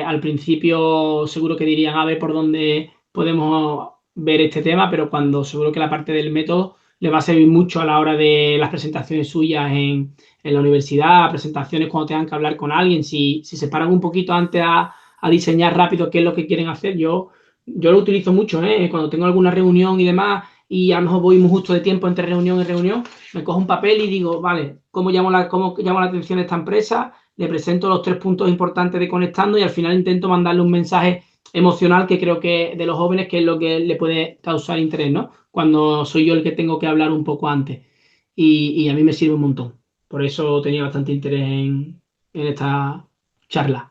al principio seguro que dirían a ver por dónde podemos ver este tema, pero cuando seguro que la parte del método le va a servir mucho a la hora de las presentaciones suyas en la universidad, presentaciones cuando tengan que hablar con alguien, si se paran un poquito antes a diseñar rápido qué es lo que quieren hacer. Yo lo utilizo mucho, cuando tengo alguna reunión y demás, y a lo mejor voy muy justo de tiempo entre reunión y reunión, me cojo un papel y digo, vale, ¿cómo llamo la atención a esta empresa? Le presento los 3 puntos importantes de Conectando y al final intento mandarle un mensaje emocional que creo que de los jóvenes que es lo que le puede causar interés, ¿no? Cuando soy yo el que tengo que hablar un poco antes. Y a mí me sirve un montón. Por eso tenía bastante interés en esta charla.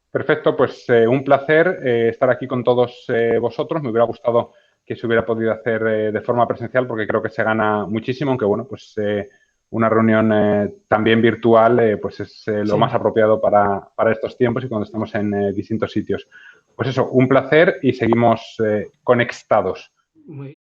Perfecto, pues un placer estar aquí con todos vosotros. Me hubiera gustado que se hubiera podido hacer de forma presencial porque creo que se gana muchísimo, aunque bueno, pues una reunión también virtual pues es lo más apropiado para estos tiempos y cuando estamos en distintos sitios. Pues eso, un placer y seguimos conectados. Muy